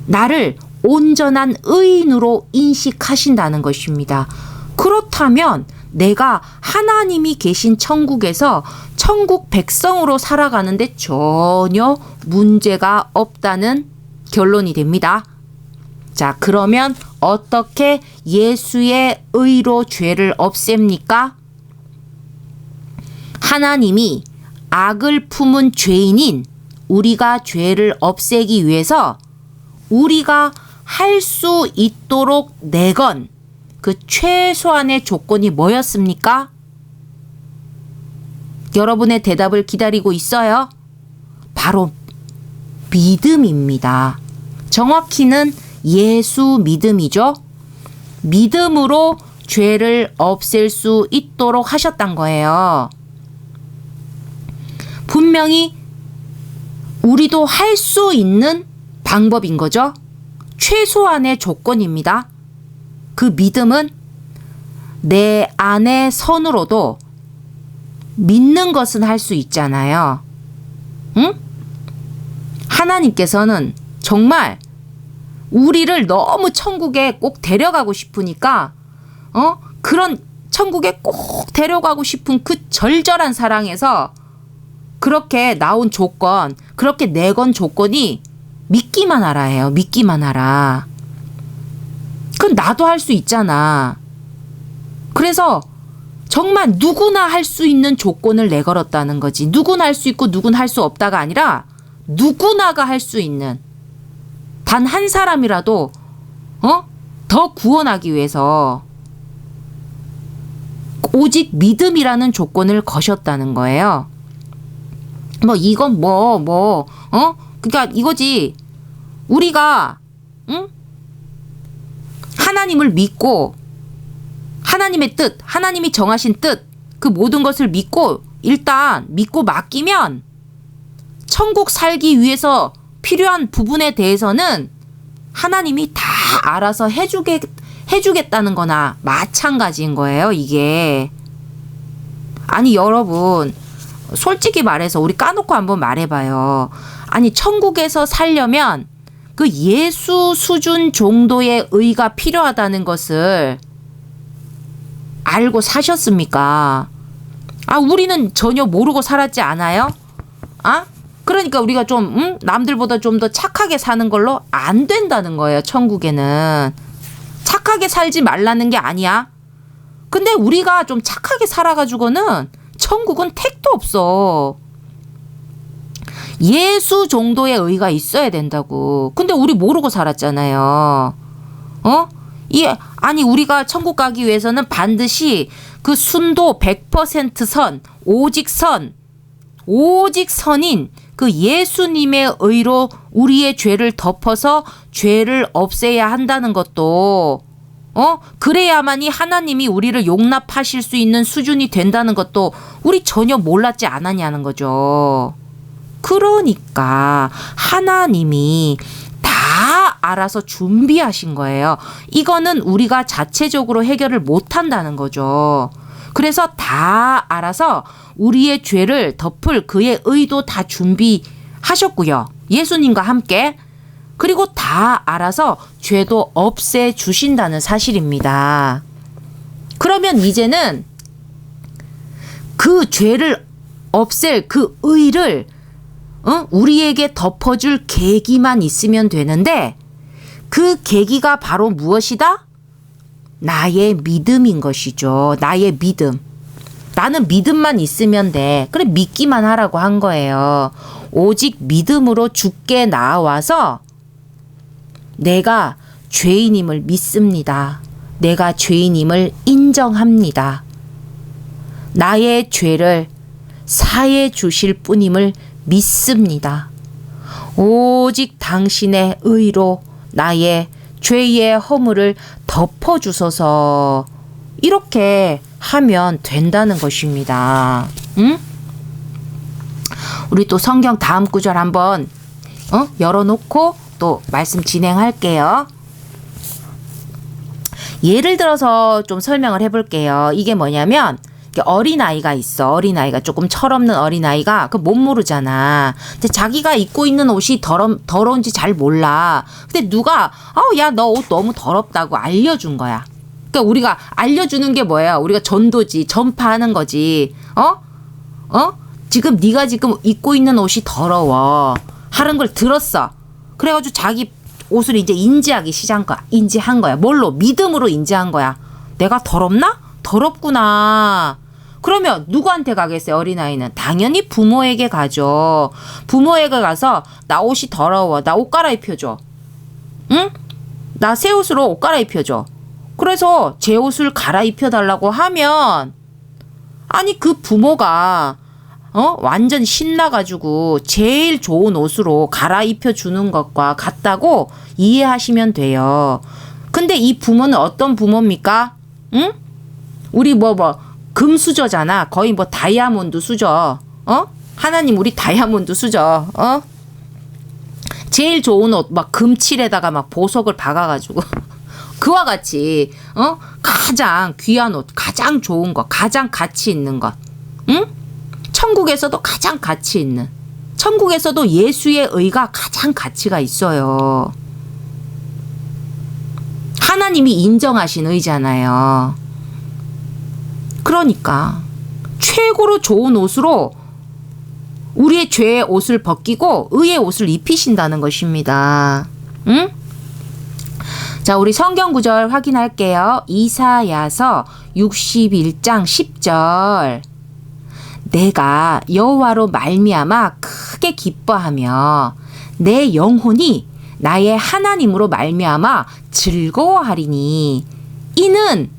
나를 온전한 의인으로 인식하신다는 것입니다. 그렇다면 내가 하나님이 계신 천국에서 천국 백성으로 살아가는데 전혀 문제가 없다는 결론이 됩니다. 자, 그러면 어떻게 예수의 의로 죄를 없앱니까? 하나님이 악을 품은 죄인인 우리가 죄를 없애기 위해서 우리가 할 수 있도록 내건 그 최소한의 조건이 뭐였습니까? 여러분의 대답을 기다리고 있어요. 바로 믿음입니다. 정확히는 예수 믿음이죠. 믿음으로 죄를 없앨 수 있도록 하셨단 거예요. 분명히 우리도 할 수 있는 방법인 거죠. 최소한의 조건입니다. 그 믿음은 내 안의 선으로도 믿는 것은 할 수 있잖아요. 응? 하나님께서는 정말 우리를 너무 천국에 꼭 데려가고 싶으니까 그런 천국에 꼭 데려가고 싶은 그 절절한 사랑에서 그렇게 나온 조건, 그렇게 내건 조건이 믿기만 하라예요. 믿기만 하라. 그건 나도 할 수 있잖아. 그래서 정말 누구나 할 수 있는 조건을 내걸었다는 거지. 누구나 할 수 있고 누구나 할 수 없다가 아니라 누구나가 할 수 있는 단 한 사람이라도 더 구원하기 위해서 오직 믿음이라는 조건을 거셨다는 거예요. 이건 그러니까 이거지. 우리가 하나님을 믿고 하나님의 뜻, 하나님이 정하신 뜻, 그 모든 것을 믿고 일단 믿고 맡기면 천국 살기 위해서 필요한 부분에 대해서는 하나님이 다 알아서 해주겠다는 거나 마찬가지인 거예요, 이게. 아니, 여러분, 솔직히 말해서 우리 까놓고 한번 말해봐요. 아니, 천국에서 살려면 그 예수 수준 정도의 의가 필요하다는 것을 알고 사셨습니까? 우리는 전혀 모르고 살았지 않아요? 그러니까 우리가 좀 남들보다 좀 더 착하게 사는 걸로 안 된다는 거예요. 천국에는 착하게 살지 말라는 게 아니야. 근데 우리가 좀 착하게 살아가지고는 천국은 택도 없어. 예수 정도의 의가 있어야 된다고. 근데 우리 모르고 살았잖아요. 아니 우리가 천국 가기 위해서는 반드시 그 순도 100% 선, 오직 선인 그 예수님의 의로 우리의 죄를 덮어서 죄를 없애야 한다는 것도 그래야만이 하나님이 우리를 용납하실 수 있는 수준이 된다는 것도 우리 전혀 몰랐지 않았냐는 거죠. 그러니까 하나님이 다 알아서 준비하신 거예요. 이거는 우리가 자체적으로 해결을 못 한다는 거죠. 그래서 다 알아서 우리의 죄를 덮을 그의 의도 다 준비하셨고요. 예수님과 함께. 그리고 다 알아서 죄도 없애 주신다는 사실입니다. 그러면 이제는 그 죄를 없앨 그 의를 우리에게 덮어줄 계기만 있으면 되는데 그 계기가 바로 무엇이다? 나의 믿음인 것이죠. 나의 믿음. 나는 믿음만 있으면 돼. 그래 믿기만 하라고 한 거예요. 오직 믿음으로 주께 나와서 내가 죄인임을 믿습니다. 내가 죄인임을 인정합니다. 나의 죄를 사해 주실 분임을 믿습니다. 오직 당신의 의로 나의 죄의 허물을 덮어주소서. 이렇게 하면 된다는 것입니다. 응? 우리 또 성경 다음 구절 한번 열어놓고 또 말씀 진행할게요. 예를 들어서 좀 설명을 해볼게요. 이게 뭐냐면 어린아이가 있어. 어린아이가 조금 철없는 어린아이가 그 못 모르잖아. 근데 자기가 입고 있는 옷이 더러운지 잘 몰라. 근데 누가 야, 너 옷 너무 더럽다고 알려준 거야. 그러니까 우리가 알려주는 게 뭐야? 우리가 전도지, 전파하는 거지. 지금 네가 지금 입고 있는 옷이 더러워 하는 걸 들었어. 그래가지고 자기 옷을 이제 인지한 거야. 뭘로? 믿음으로 인지한 거야. 내가 더럽나? 더럽구나. 그러면 누구한테 가겠어요? 어린아이는 당연히 부모에게 가죠. 부모에게 가서 나 옷이 더러워. 나 옷 갈아입혀줘. 응? 나 새 옷으로 옷 갈아입혀줘. 그래서 제 옷을 갈아입혀달라고 하면 아니 그 부모가 완전 신나가지고 제일 좋은 옷으로 갈아입혀 주는 것과 같다고 이해하시면 돼요. 근데 이 부모는 어떤 부모입니까? 응? 우리 금수저잖아. 거의 다이아몬드 수저. 하나님 우리 다이아몬드 수저. 제일 좋은 옷 금칠에다가 보석을 박아가지고 그와 같이 가장 귀한 옷, 가장 좋은 것, 가장 가치 있는 것. 응? 천국에서도 가장 가치 있는. 천국에서도 예수의 의가 가장 가치가 있어요. 하나님이 인정하신 의잖아요. 그러니까 최고로 좋은 옷으로 우리의 죄의 옷을 벗기고 의의 옷을 입히신다는 것입니다. 응? 자, 우리 성경 구절 확인할게요. 이사야서 61장 10절. 내가 여호와로 말미암아 크게 기뻐하며 내 영혼이 나의 하나님으로 말미암아 즐거워하리니 이는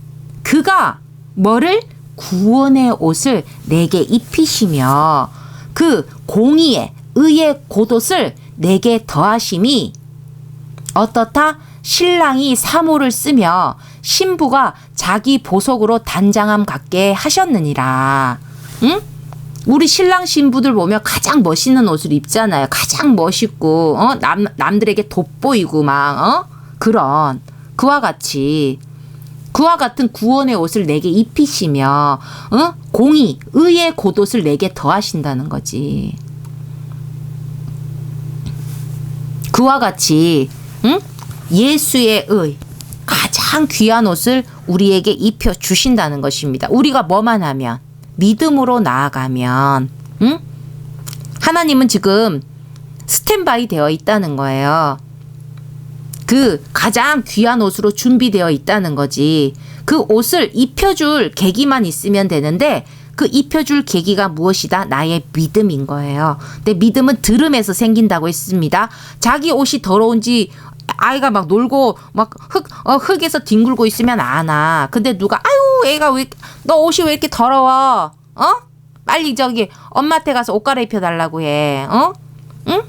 그가 뭐를? 구원의 옷을 내게 입히시며 그 공의의 의의 겉옷을 내게 더하심이 어떻다? 신랑이 사모를 쓰며 신부가 자기 보석으로 단장함 갖게 하셨느니라. 응? 우리 신랑 신부들 보면 가장 멋있는 옷을 입잖아요. 가장 멋있고 남들에게 돋보이고 그런 그와 같은 구원의 옷을 내게 입히시며 공의, 의의 겉옷을 내게 더하신다는 거지. 그와 같이 예수의 의, 가장 귀한 옷을 우리에게 입혀 주신다는 것입니다. 우리가 뭐만 하면? 믿음으로 나아가면 하나님은 지금 스탠바이 되어 있다는 거예요. 그 가장 귀한 옷으로 준비되어 있다는 거지. 그 옷을 입혀줄 계기만 있으면 되는데 그 입혀줄 계기가 무엇이다? 나의 믿음인 거예요. 근데 믿음은 들음에서 생긴다고 했습니다. 자기 옷이 더러운지 아이가 막 놀고 막 흙에서 뒹굴고 있으면 아나. 근데 누가 아유 애가 너 옷이 왜 이렇게 더러워? 빨리 저기 엄마한테 가서 옷 갈아입혀 달라고 해. 응?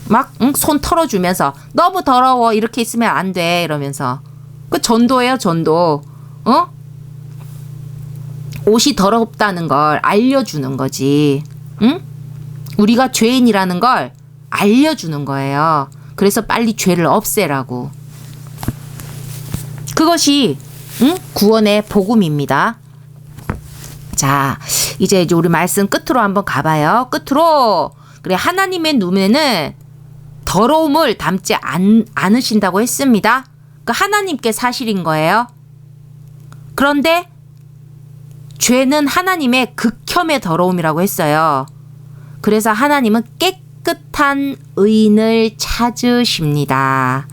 막 손 털어주면서 너무 더러워 이렇게 있으면 안 돼 이러면서. 그 전도예요, 전도. 옷이 더럽다는 걸 알려주는 거지. 응? 우리가 죄인이라는 걸 알려주는 거예요. 그래서 빨리 죄를 없애라고. 그것이 구원의 복음입니다. 자, 이제 우리 말씀 끝으로 한번 가봐요. 끝으로. 그래, 하나님의 눈에는 더러움을 담지 않으신다고 했습니다. 그 하나님께 사실인 거예요. 그런데 죄는 하나님의 극혐의 더러움이라고 했어요. 그래서 하나님은 깨끗한 의인을 찾으십니다.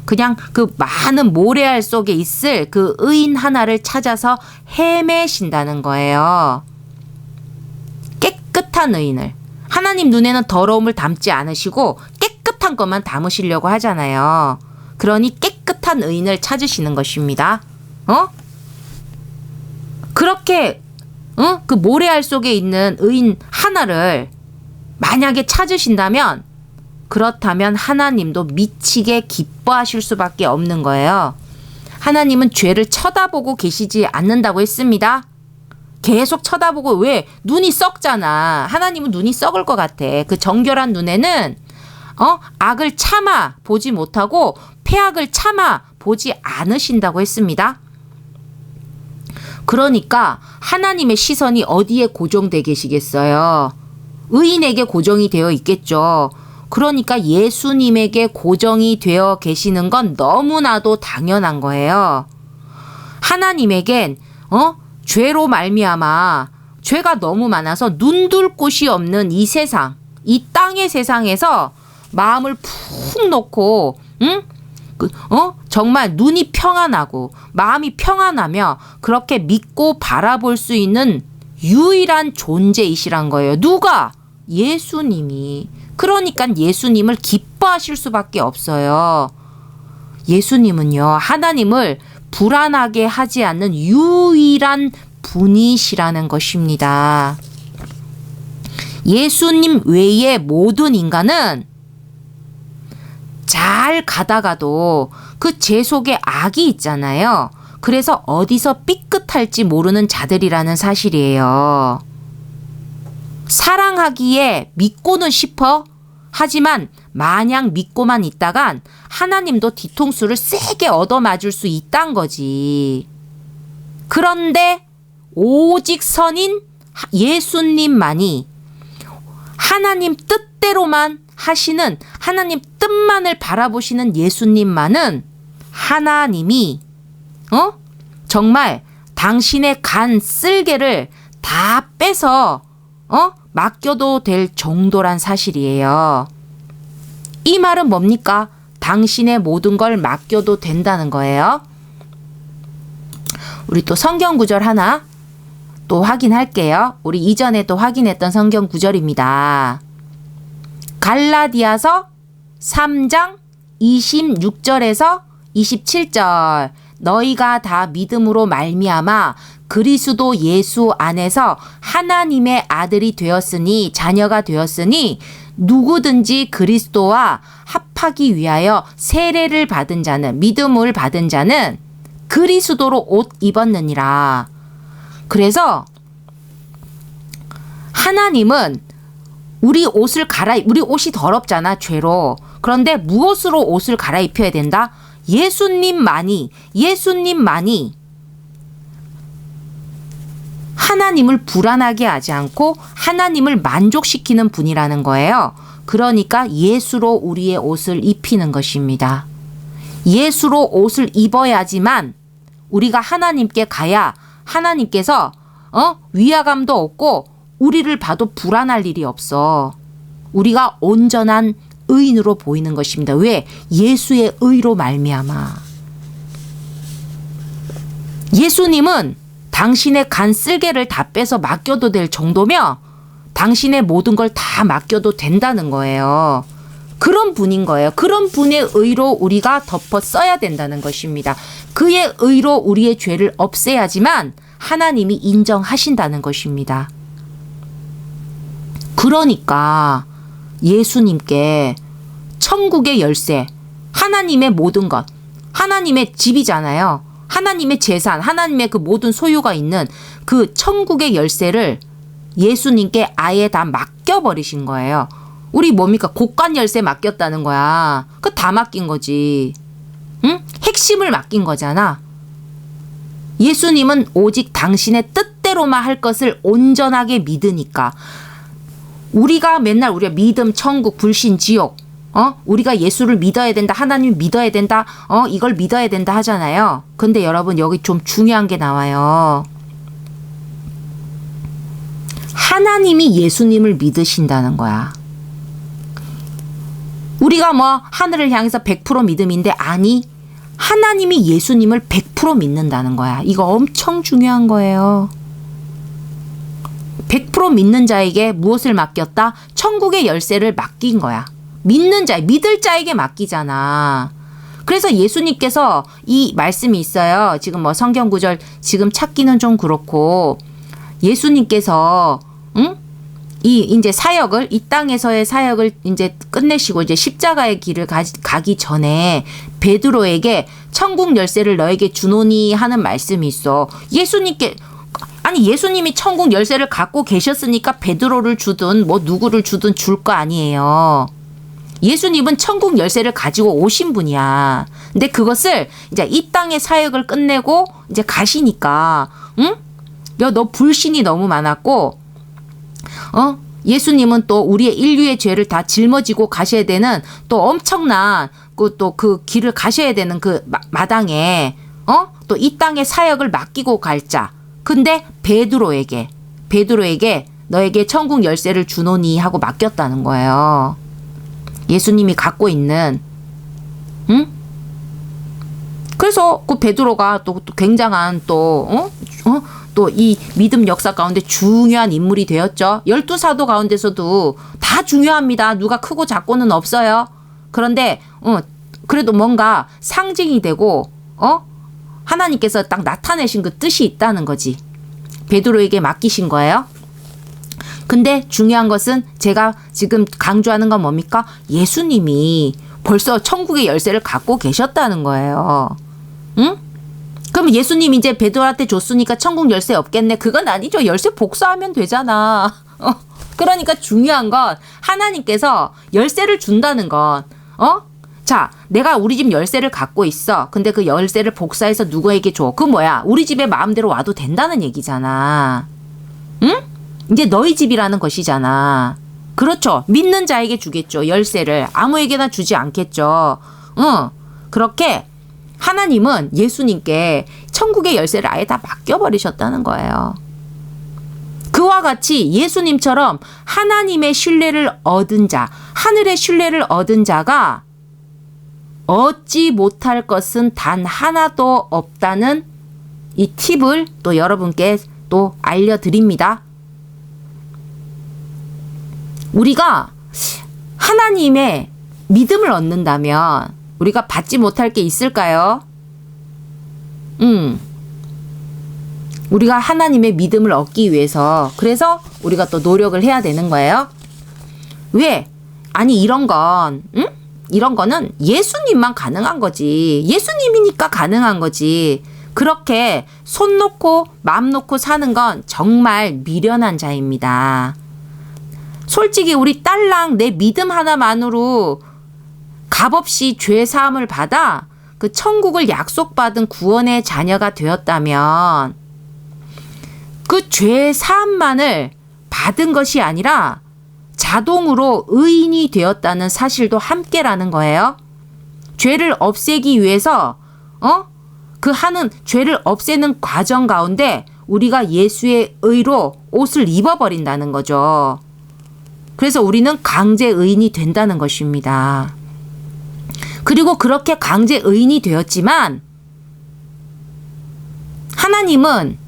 그냥 그 많은 모래알 속에 있을 그 의인 하나를 찾아서 헤매신다는 거예요. 깨끗한 의인을. 하나님 눈에는 더러움을 담지 않으시고 깨끗한 것만 담으시려고 하잖아요. 그러니 깨끗한 의인을 찾으시는 것입니다. 그렇게 그 모래알 속에 있는 의인 하나를 만약에 찾으신다면, 그렇다면 하나님도 미치게 기뻐하실 수밖에 없는 거예요. 하나님은 죄를 쳐다보고 계시지 않는다고 했습니다. 계속 쳐다보고, 왜? 눈이 썩잖아. 하나님은 눈이 썩을 것 같아. 그 정결한 눈에는 악을 참아 보지 못하고 폐악을 참아 보지 않으신다고 했습니다. 그러니까 하나님의 시선이 어디에 고정돼 계시겠어요? 의인에게 고정이 되어 있겠죠. 그러니까 예수님에게 고정이 되어 계시는 건 너무나도 당연한 거예요. 하나님에겐 죄로 말미암아 죄가 너무 많아서 눈둘 곳이 없는 이 세상, 이 땅의 세상에서 마음을 푹 놓고 정말 눈이 평안하고 마음이 평안하며 그렇게 믿고 바라볼 수 있는 유일한 존재이시란 거예요. 누가? 예수님이. 그러니까 예수님을 기뻐하실 수밖에 없어요. 예수님은요, 하나님을 불안하게 하지 않는 유일한 분이시라는 것입니다. 예수님 외의 모든 인간은 잘 가다가도 그 죄 속에 악이 있잖아요. 그래서 어디서 삐끗할지 모르는 자들이라는 사실이에요. 사랑하기에 믿고는 싶어. 하지만 마냥 믿고만 있다간 하나님도 뒤통수를 세게 얻어맞을 수 있단 거지. 그런데 오직 선인 예수님만이, 하나님 뜻대로만 하시는, 하나님 뜻만을 바라보시는 예수님만은 하나님이 정말 당신의 간 쓸개를 다 빼서 맡겨도 될 정도란 사실이에요. 이 말은 뭡니까? 당신의 모든 걸 맡겨도 된다는 거예요. 우리 또 성경 구절 하나 또 확인할게요. 우리 이전에 또 확인했던 성경 구절입니다. 갈라디아서 3장 26절에서 27절. 너희가 다 믿음으로 말미암아 그리스도 예수 안에서 하나님의 아들이 되었으니, 자녀가 되었으니 누구든지 그리스도와 합하기 위하여 세례를 받은 자는, 믿음을 받은 자는 그리스도로 옷 입었느니라. 그래서 하나님은 우리 옷이 더럽잖아, 죄로. 그런데 무엇으로 옷을 갈아입혀야 된다? 예수님만이 하나님을 불안하게 하지 않고 하나님을 만족시키는 분이라는 거예요. 그러니까 예수로 우리의 옷을 입히는 것입니다. 예수로 옷을 입어야지만 우리가 하나님께 가야 하나님께서 위화감도 없고 우리를 봐도 불안할 일이 없어. 우리가 온전한 의인으로 보이는 것입니다. 왜? 예수의 의로 말미암아. 예수님은 당신의 간 쓸개를 다 빼서 맡겨도 될 정도며 당신의 모든 걸 다 맡겨도 된다는 거예요. 그런 분인 거예요. 그런 분의 의로 우리가 덮어 써야 된다는 것입니다. 그의 의로 우리의 죄를 없애야지만 하나님이 인정하신다는 것입니다. 그러니까 예수님께 천국의 열쇠, 하나님의 모든 것, 하나님의 집이잖아요. 하나님의 재산, 하나님의 그 모든 소유가 있는 그 천국의 열쇠를 예수님께 아예 다 맡겨버리신 거예요. 우리 뭡니까? 곳간 열쇠 맡겼다는 거야. 그 다 맡긴 거지. 응? 핵심을 맡긴 거잖아. 예수님은 오직 당신의 뜻대로만 할 것을 온전하게 믿으니까. 우리가 맨날 우리가 믿음, 천국, 불신, 지옥, 우리가 예수를 믿어야 된다, 하나님 믿어야 된다, 이걸 믿어야 된다 하잖아요. 근데 여러분 여기 좀 중요한 게 나와요. 하나님이 예수님을 믿으신다는 거야. 우리가 뭐 하늘을 향해서 100% 믿음인데 아니, 하나님이 예수님을 100% 믿는다는 거야. 이거 엄청 중요한 거예요. 100% 믿는 자에게 무엇을 맡겼다? 천국의 열쇠를 맡긴 거야. 믿는 자, 믿을 자에게 맡기잖아. 그래서 예수님께서 이 말씀이 있어요. 지금 뭐 성경 구절 지금 찾기는 좀 그렇고, 예수님께서 이 이제 사역을, 이 땅에서의 사역을 이제 끝내시고 이제 십자가의 길을 가기 전에 베드로에게 천국 열쇠를 너에게 주노니 하는 말씀이 있어. 예수님이 천국 열쇠를 갖고 계셨으니까 베드로를 주든 뭐 누구를 주든 줄 거 아니에요. 예수님은 천국 열쇠를 가지고 오신 분이야. 근데 그것을 이제 이 땅의 사역을 끝내고 이제 가시니까, 응? 야, 너 불신이 너무 많았고, 예수님은 또 우리의 인류의 죄를 다 짊어지고 가셔야 되는 또 엄청난 그 길을 가셔야 되는 그 마당에, 또 이 땅의 사역을 맡기고 갈 자. 근데 베드로에게 너에게 천국 열쇠를 주노니 하고 맡겼다는 거예요. 예수님이 갖고 있는, 응? 그래서 그 베드로가 또 굉장한 또 이 믿음 역사 가운데 중요한 인물이 되었죠. 12사도 가운데서도 다 중요합니다. 누가 크고 작고는 없어요. 그런데 그래도 뭔가 상징이 되고 하나님께서 딱 나타내신 그 뜻이 있다는 거지. 베드로에게 맡기신 거예요. 근데 중요한 것은 제가 지금 강조하는 건 뭡니까? 예수님이 벌써 천국의 열쇠를 갖고 계셨다는 거예요. 응? 그럼 예수님 이제 베드로한테 줬으니까 천국 열쇠 없겠네. 그건 아니죠. 열쇠 복사하면 되잖아. 그러니까 중요한 건 하나님께서 열쇠를 준다는 건, 자, 내가 우리 집 열쇠를 갖고 있어. 근데 그 열쇠를 복사해서 누구에게 줘. 그 뭐야? 우리 집에 마음대로 와도 된다는 얘기잖아. 응? 이제 너희 집이라는 것이잖아. 그렇죠. 믿는 자에게 주겠죠. 열쇠를. 아무에게나 주지 않겠죠. 그렇게 하나님은 예수님께 천국의 열쇠를 아예 다 맡겨버리셨다는 거예요. 그와 같이 예수님처럼 하나님의 신뢰를 얻은 자, 하늘의 신뢰를 얻은 자가 얻지 못할 것은 단 하나도 없다는 이 팁을 또 여러분께 또 알려드립니다. 우리가 하나님의 믿음을 얻는다면 우리가 받지 못할 게 있을까요? 우리가 하나님의 믿음을 얻기 위해서 그래서 우리가 또 노력을 해야 되는 거예요. 왜? 아니 이런 거는 예수님만 가능한 거지. 예수님이니까 가능한 거지. 그렇게 손 놓고 마음 놓고 사는 건 정말 미련한 자입니다. 솔직히 우리 딸랑 내 믿음 하나만으로 값없이 죄 사함을 받아 그 천국을 약속받은 구원의 자녀가 되었다면 그 죄 사함만을 받은 것이 아니라 자동으로 의인이 되었다는 사실도 함께라는 거예요. 죄를 없애기 위해서 그 하는 죄를 없애는 과정 가운데 우리가 예수의 의로 옷을 입어버린다는 거죠. 그래서 우리는 강제 의인이 된다는 것입니다. 그리고 그렇게 강제 의인이 되었지만 하나님은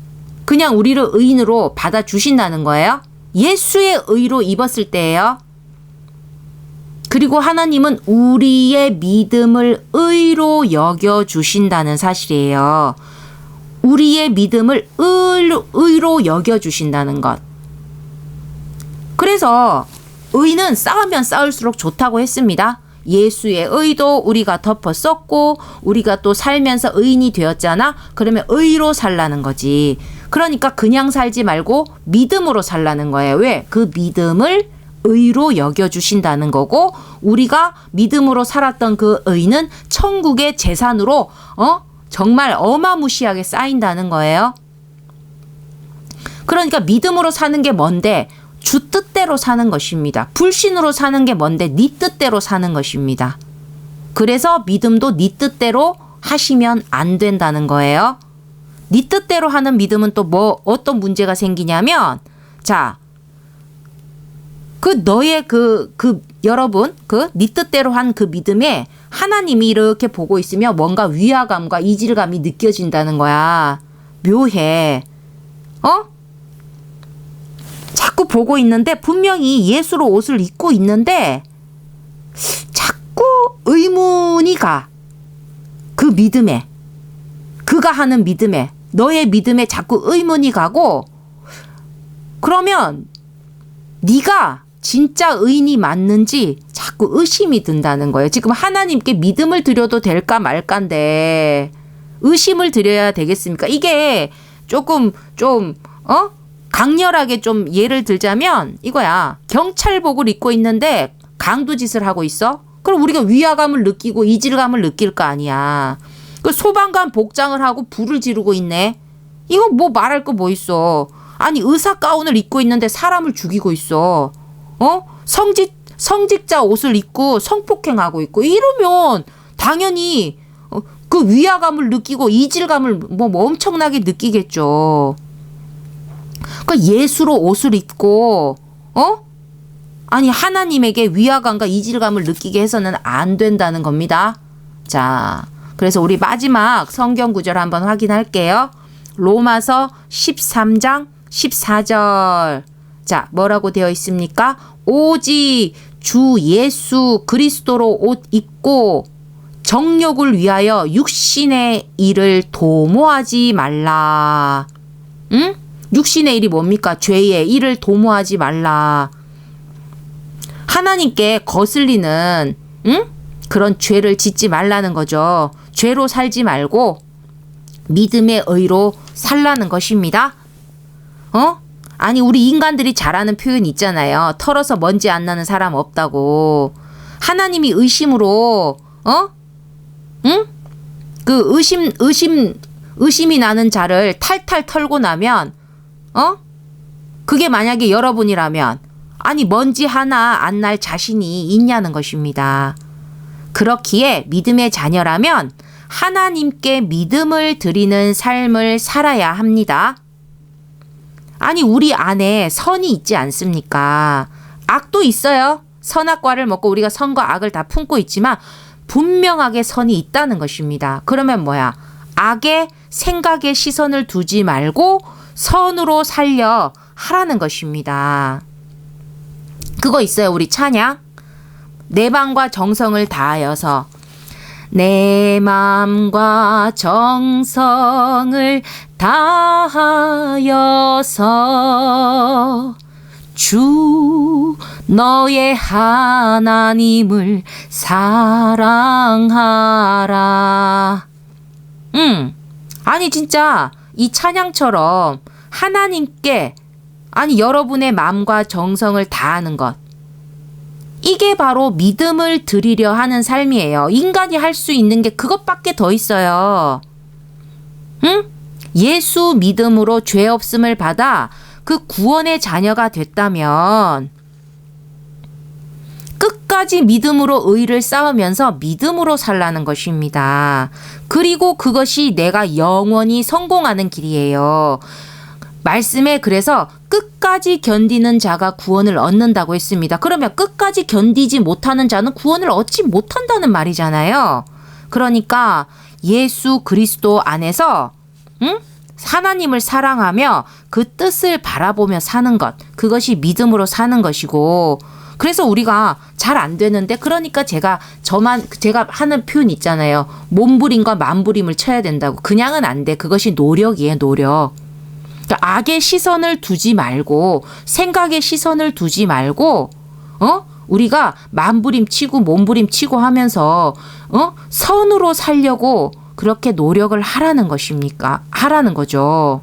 그냥 우리를 의인으로 받아주신다는 거예요. 예수의 의로 입었을 때예요. 그리고 하나님은 우리의 믿음을 의로 여겨주신다는 사실이에요. 우리의 믿음을 의로 여겨주신다는 것. 그래서 의는 쌓으면 쌓을수록 좋다고 했습니다. 예수의 의도 우리가 덮어 썼고 우리가 또 살면서 의인이 되었잖아. 그러면 의로 살라는 거지. 그러니까 그냥 살지 말고 믿음으로 살라는 거예요. 왜? 그 믿음을 의로 여겨주신다는 거고 우리가 믿음으로 살았던 그 의는 천국의 재산으로 정말 어마무시하게 쌓인다는 거예요. 그러니까 믿음으로 사는 게 뭔데? 주 뜻대로 사는 것입니다. 불신으로 사는 게 뭔데? 네 뜻대로 사는 것입니다. 그래서 믿음도 네 뜻대로 하시면 안 된다는 거예요. 네 뜻대로 하는 믿음은 또 어떤 문제가 생기냐면 자, 너의 여러분 네 뜻대로 한 그 믿음에 하나님이 이렇게 보고 있으면 뭔가 위화감과 이질감이 느껴진다는 거야. 묘해. 자꾸 보고 있는데 분명히 예수로 옷을 입고 있는데 자꾸 의문이 가. 그 믿음에. 그가 하는 믿음에. 너의 믿음에 자꾸 의문이 가고 그러면 네가 진짜 의인이 맞는지 자꾸 의심이 든다는 거예요. 지금 하나님께 믿음을 드려도 될까 말까인데 의심을 드려야 되겠습니까? 이게 조금 강렬하게 좀 예를 들자면 이거야. 경찰복을 입고 있는데 강도짓을 하고 있어? 그럼 우리가 위화감을 느끼고 이질감을 느낄 거 아니야. 그 소방관 복장을 하고 불을 지르고 있네. 이거 뭐 말할 거 뭐 있어. 아니 의사 가운을 입고 있는데 사람을 죽이고 있어. 성직자 옷을 입고 성폭행하고 있고 이러면 당연히 그 위화감을 느끼고 이질감을 뭐 엄청나게 느끼겠죠. 그 예수로 옷을 입고 아니 하나님에게 위화감과 이질감을 느끼게 해서는 안 된다는 겁니다. 자, 그래서 우리 마지막 성경 구절 한번 확인할게요. 로마서 13장 14절. 자, 뭐라고 되어 있습니까? 오직 주 예수 그리스도로 옷 입고 정욕을 위하여 육신의 일을 도모하지 말라. 응? 육신의 일이 뭡니까? 죄의 일을 도모하지 말라. 하나님께 거슬리는 그런 죄를 짓지 말라는 거죠. 죄로 살지 말고 믿음의 의로 살라는 것입니다. 아니 우리 인간들이 잘하는 표현 있잖아요. 털어서 먼지 안 나는 사람 없다고. 하나님이 의심으로 그 의심이 나는 자를 탈탈 털고 나면 그게 만약에 여러분이라면 아니 먼지 하나 안 날 자신이 있냐는 것입니다. 그렇기에 믿음의 자녀라면 하나님께 믿음을 드리는 삶을 살아야 합니다. 아니 우리 안에 선이 있지 않습니까? 악도 있어요. 선악과를 먹고 우리가 선과 악을 다 품고 있지만 분명하게 선이 있다는 것입니다. 그러면 뭐야? 악의 생각에 시선을 두지 말고 선으로 살려 하라는 것입니다. 그거 있어요. 우리 찬양. 내 마음과 정성을 다하여서 내 마음과 정성을 다하여서 주 너의 하나님을 사랑하라. 아니 진짜 이 찬양처럼 하나님께 아니 여러분의 마음과 정성을 다하는 것, 이게 바로 믿음을 드리려 하는 삶이에요. 인간이 할 수 있는 게 그것밖에 더 있어요. 응? 예수 믿음으로 죄 없음을 받아 그 구원의 자녀가 됐다면 끝까지 믿음으로 의를 쌓으면서 믿음으로 살라는 것입니다. 그리고 그것이 내가 영원히 성공하는 길이에요. 말씀에 그래서 끝까지 견디는 자가 구원을 얻는다고 했습니다. 그러면 끝까지 견디지 못하는 자는 구원을 얻지 못한다는 말이잖아요. 그러니까 예수 그리스도 안에서 하나님을 사랑하며 그 뜻을 바라보며 사는 것, 그것이 믿음으로 사는 것이고, 그래서 우리가 잘 안 되는데 그러니까 제가 하는 표현 있잖아요. 몸부림과 만부림을 쳐야 된다고. 그냥은 안 돼. 그것이 노력이에요. 노력. 그러니까 악의 시선을 두지 말고 생각의 시선을 두지 말고 우리가 만부림 치고 몸부림 치고 하면서 선으로 살려고 그렇게 노력을 하라는 것입니까? 하라는 거죠.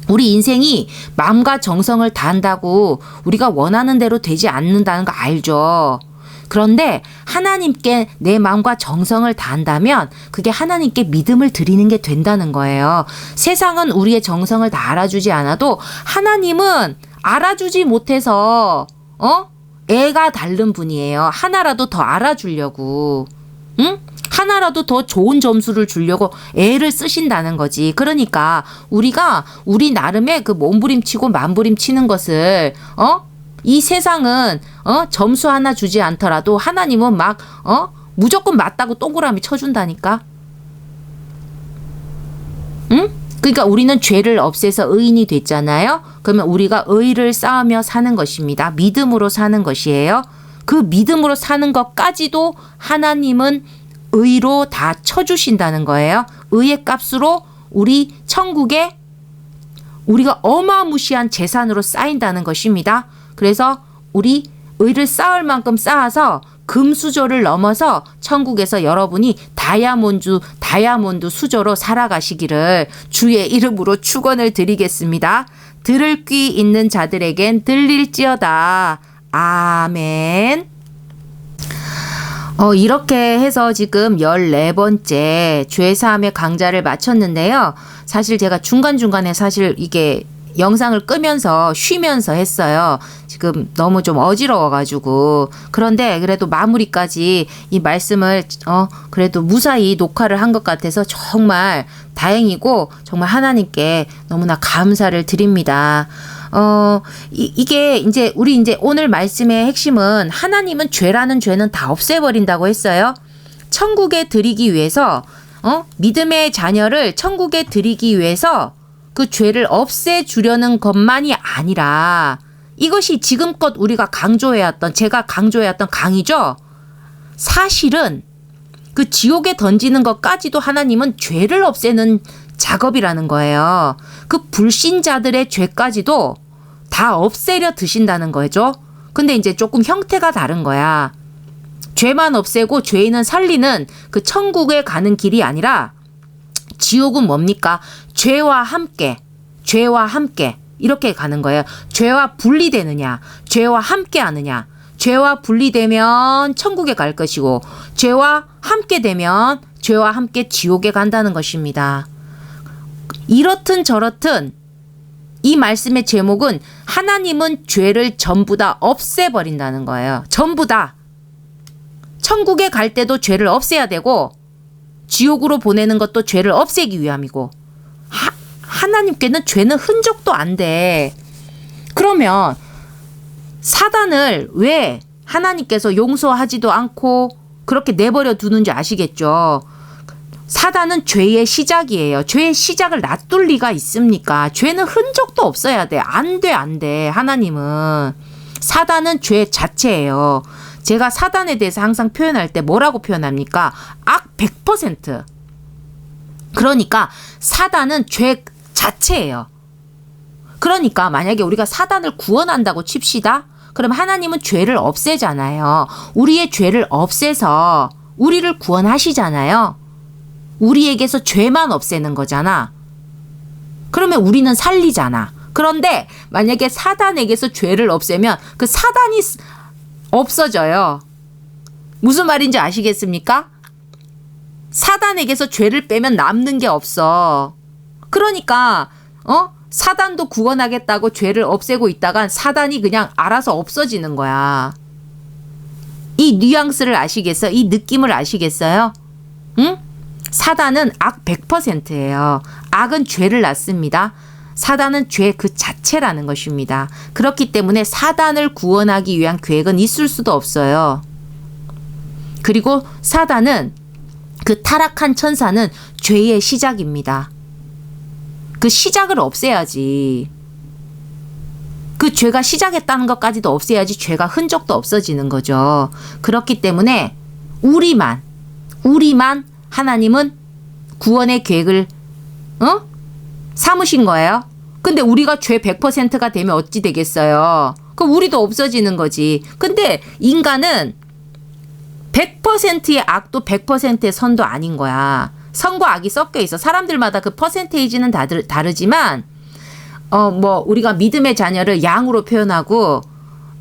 우리 인생이 마음과 정성을 다한다고 우리가 원하는 대로 되지 않는다는 거 알죠. 그런데 하나님께 내 마음과 정성을 다한다면 그게 하나님께 믿음을 드리는 게 된다는 거예요. 세상은 우리의 정성을 다 알아주지 않아도 하나님은 알아주지 못해서 애가 다른 분이에요. 하나라도 더 알아주려고. 응? 하나라도 더 좋은 점수를 주려고 애를 쓰신다는 거지. 그러니까 우리가 우리 나름의 그 몸부림치고 만부림치는 것을 이 세상은 점수 하나 주지 않더라도 하나님은 막 무조건 맞다고 동그라미 쳐준다니까. 응? 그러니까 우리는 죄를 없애서 의인이 됐잖아요. 그러면 우리가 의를 쌓으며 사는 것입니다. 믿음으로 사는 것이에요. 그 믿음으로 사는 것까지도 하나님은 의로 다 쳐주신다는 거예요. 의의 값으로 우리 천국에 우리가 어마무시한 재산으로 쌓인다는 것입니다. 그래서 우리 의를 쌓을 만큼 쌓아서 금수저를 넘어서 천국에서 여러분이 다이아몬드 수저로 살아가시기를 주의 이름으로 축원을 드리겠습니다. 들을 귀 있는 자들에겐 들릴지어다. 아멘. 이렇게 해서 지금 14번째 죄사함의 강좌를 마쳤는데요. 사실 제가 중간중간에 사실 이게 영상을 끄면서 쉬면서 했어요. 지금 너무 좀 어지러워가지고. 그런데 그래도 마무리까지 이 말씀을 그래도 무사히 녹화를 한 것 같아서 정말 다행이고 정말 하나님께 너무나 감사를 드립니다. 이게 이제 우리 이제 오늘 말씀의 핵심은 하나님은 죄라는 죄는 다 없애버린다고 했어요. 천국에 드리기 위해서 믿음의 자녀를 천국에 드리기 위해서 그 죄를 없애주려는 것만이 아니라 이것이 지금껏 우리가 제가 강조해왔던 강의죠. 사실은 그 지옥에 던지는 것까지도 하나님은 죄를 없애는 작업이라는 거예요. 그 불신자들의 죄까지도 다 없애려 드신다는 거죠. 근데 이제 조금 형태가 다른 거야. 죄만 없애고 죄인은 살리는 그 천국에 가는 길이 아니라 지옥은 뭡니까? 죄와 함께 이렇게 가는 거예요. 죄와 분리되느냐, 죄와 함께 하느냐. 죄와 분리되면 천국에 갈 것이고 죄와 함께 되면 죄와 함께 지옥에 간다는 것입니다. 이렇든 저렇든 이 말씀의 제목은 하나님은 죄를 전부 다 없애버린다는 거예요. 전부 다. 천국에 갈 때도 죄를 없애야 되고 지옥으로 보내는 것도 죄를 없애기 위함이고 하나님께는 죄는 흔적도 안 돼. 그러면 사단을 왜 하나님께서 용서하지도 않고 그렇게 내버려 두는지 아시겠죠? 사단은 죄의 시작이에요. 죄의 시작을 놔둘 리가 있습니까? 죄는 흔적도 없어야 돼. 안 돼. 하나님은. 사단은 죄 자체예요. 제가 사단에 대해서 항상 표현할 때 뭐라고 표현합니까? 악 100%. 그러니까 사단은 죄 자체예요. 그러니까 만약에 우리가 사단을 구원한다고 칩시다. 그럼 하나님은 죄를 없애잖아요. 우리의 죄를 없애서 우리를 구원하시잖아요. 우리에게서 죄만 없애는 거잖아. 그러면 우리는 살리잖아. 그런데 만약에 사단에게서 죄를 없애면 그 사단이 없어져요. 무슨 말인지 아시겠습니까? 사단에게서 죄를 빼면 남는 게 없어. 그러니까 사단도 구원하겠다고 죄를 없애고 있다간 사단이 그냥 알아서 없어지는 거야. 이 뉘앙스를 아시겠어요? 이 느낌을 아시겠어요? 응? 사단은 악 100%예요. 악은 죄를 낳습니다. 사단은 죄 그 자체라는 것입니다. 그렇기 때문에 사단을 구원하기 위한 계획은 있을 수도 없어요. 그리고 사단은 그 타락한 천사는 죄의 시작입니다. 그 시작을 없애야지. 그 죄가 시작했다는 것까지도 없애야지 죄가 흔적도 없어지는 거죠. 그렇기 때문에 우리만 하나님은 구원의 계획을 삼으신 거예요. 근데 우리가 죄 100%가 되면 어찌 되겠어요? 그럼 우리도 없어지는 거지. 근데 인간은 100%의 악도 100%의 선도 아닌 거야. 선과 악이 섞여 있어. 사람들마다 그 퍼센테이지는 다르지만 우리가 믿음의 자녀를 양으로 표현하고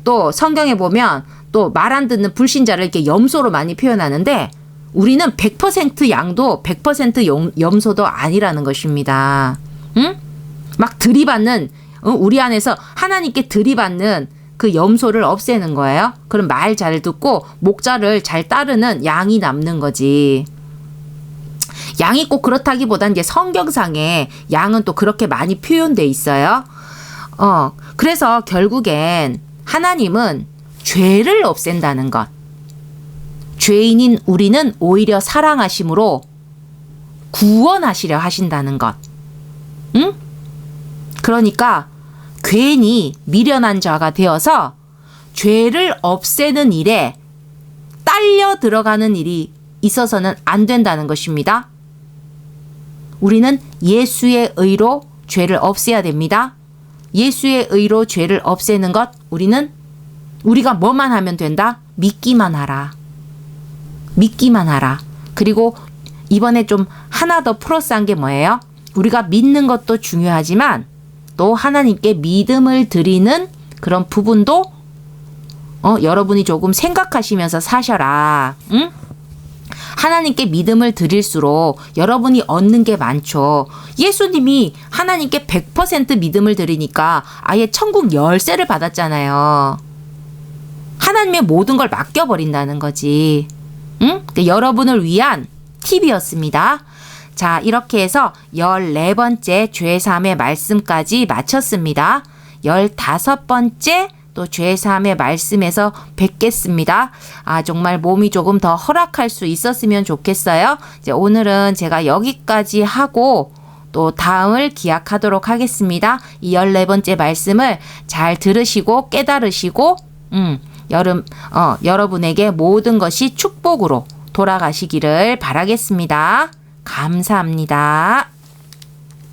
또 성경에 보면 또 말 안 듣는 불신자를 이렇게 염소로 많이 표현하는데 우리는 100% 양도 100% 염소도 아니라는 것입니다. 응? 막 들이받는 우리 안에서 하나님께 들이받는 그 염소를 없애는 거예요. 그럼 말 잘 듣고 목자를 잘 따르는 양이 남는 거지. 양이 꼭 그렇다기보단 이제 성경상에 양은 또 그렇게 많이 표현돼 있어요. 그래서 결국엔 하나님은 죄를 없앤다는 것. 죄인인 우리는 오히려 사랑하심으로 구원하시려 하신다는 것. 응? 그러니까 괜히 미련한 자가 되어서 죄를 없애는 일에 딸려 들어가는 일이 있어서는 안 된다는 것입니다. 우리는 예수의 의로 죄를 없애야 됩니다. 예수의 의로 죄를 없애는 것, 우리가 뭐만 하면 된다? 믿기만 하라. 믿기만 하라. 그리고 이번에 좀 하나 더 플러스한 게 뭐예요? 우리가 믿는 것도 중요하지만 또 하나님께 믿음을 드리는 그런 부분도 여러분이 조금 생각하시면서 사셔라. 응? 하나님께 믿음을 드릴수록 여러분이 얻는 게 많죠. 예수님이 하나님께 100% 믿음을 드리니까 아예 천국 열쇠를 받았잖아요. 하나님의 모든 걸 맡겨버린다는 거지. 응? 여러분을 위한 팁이었습니다. 자, 이렇게 해서 14번째 죄사함의 말씀까지 마쳤습니다. 15번째 또 죄사함의 말씀에서 뵙겠습니다. 정말 몸이 조금 더 허락할 수 있었으면 좋겠어요. 이제 오늘은 제가 여기까지 하고 또 다음을 기약하도록 하겠습니다. 이 14번째 말씀을 잘 들으시고 깨달으시고 여러분에게 모든 것이 축복으로 돌아가시기를 바라겠습니다. 감사합니다.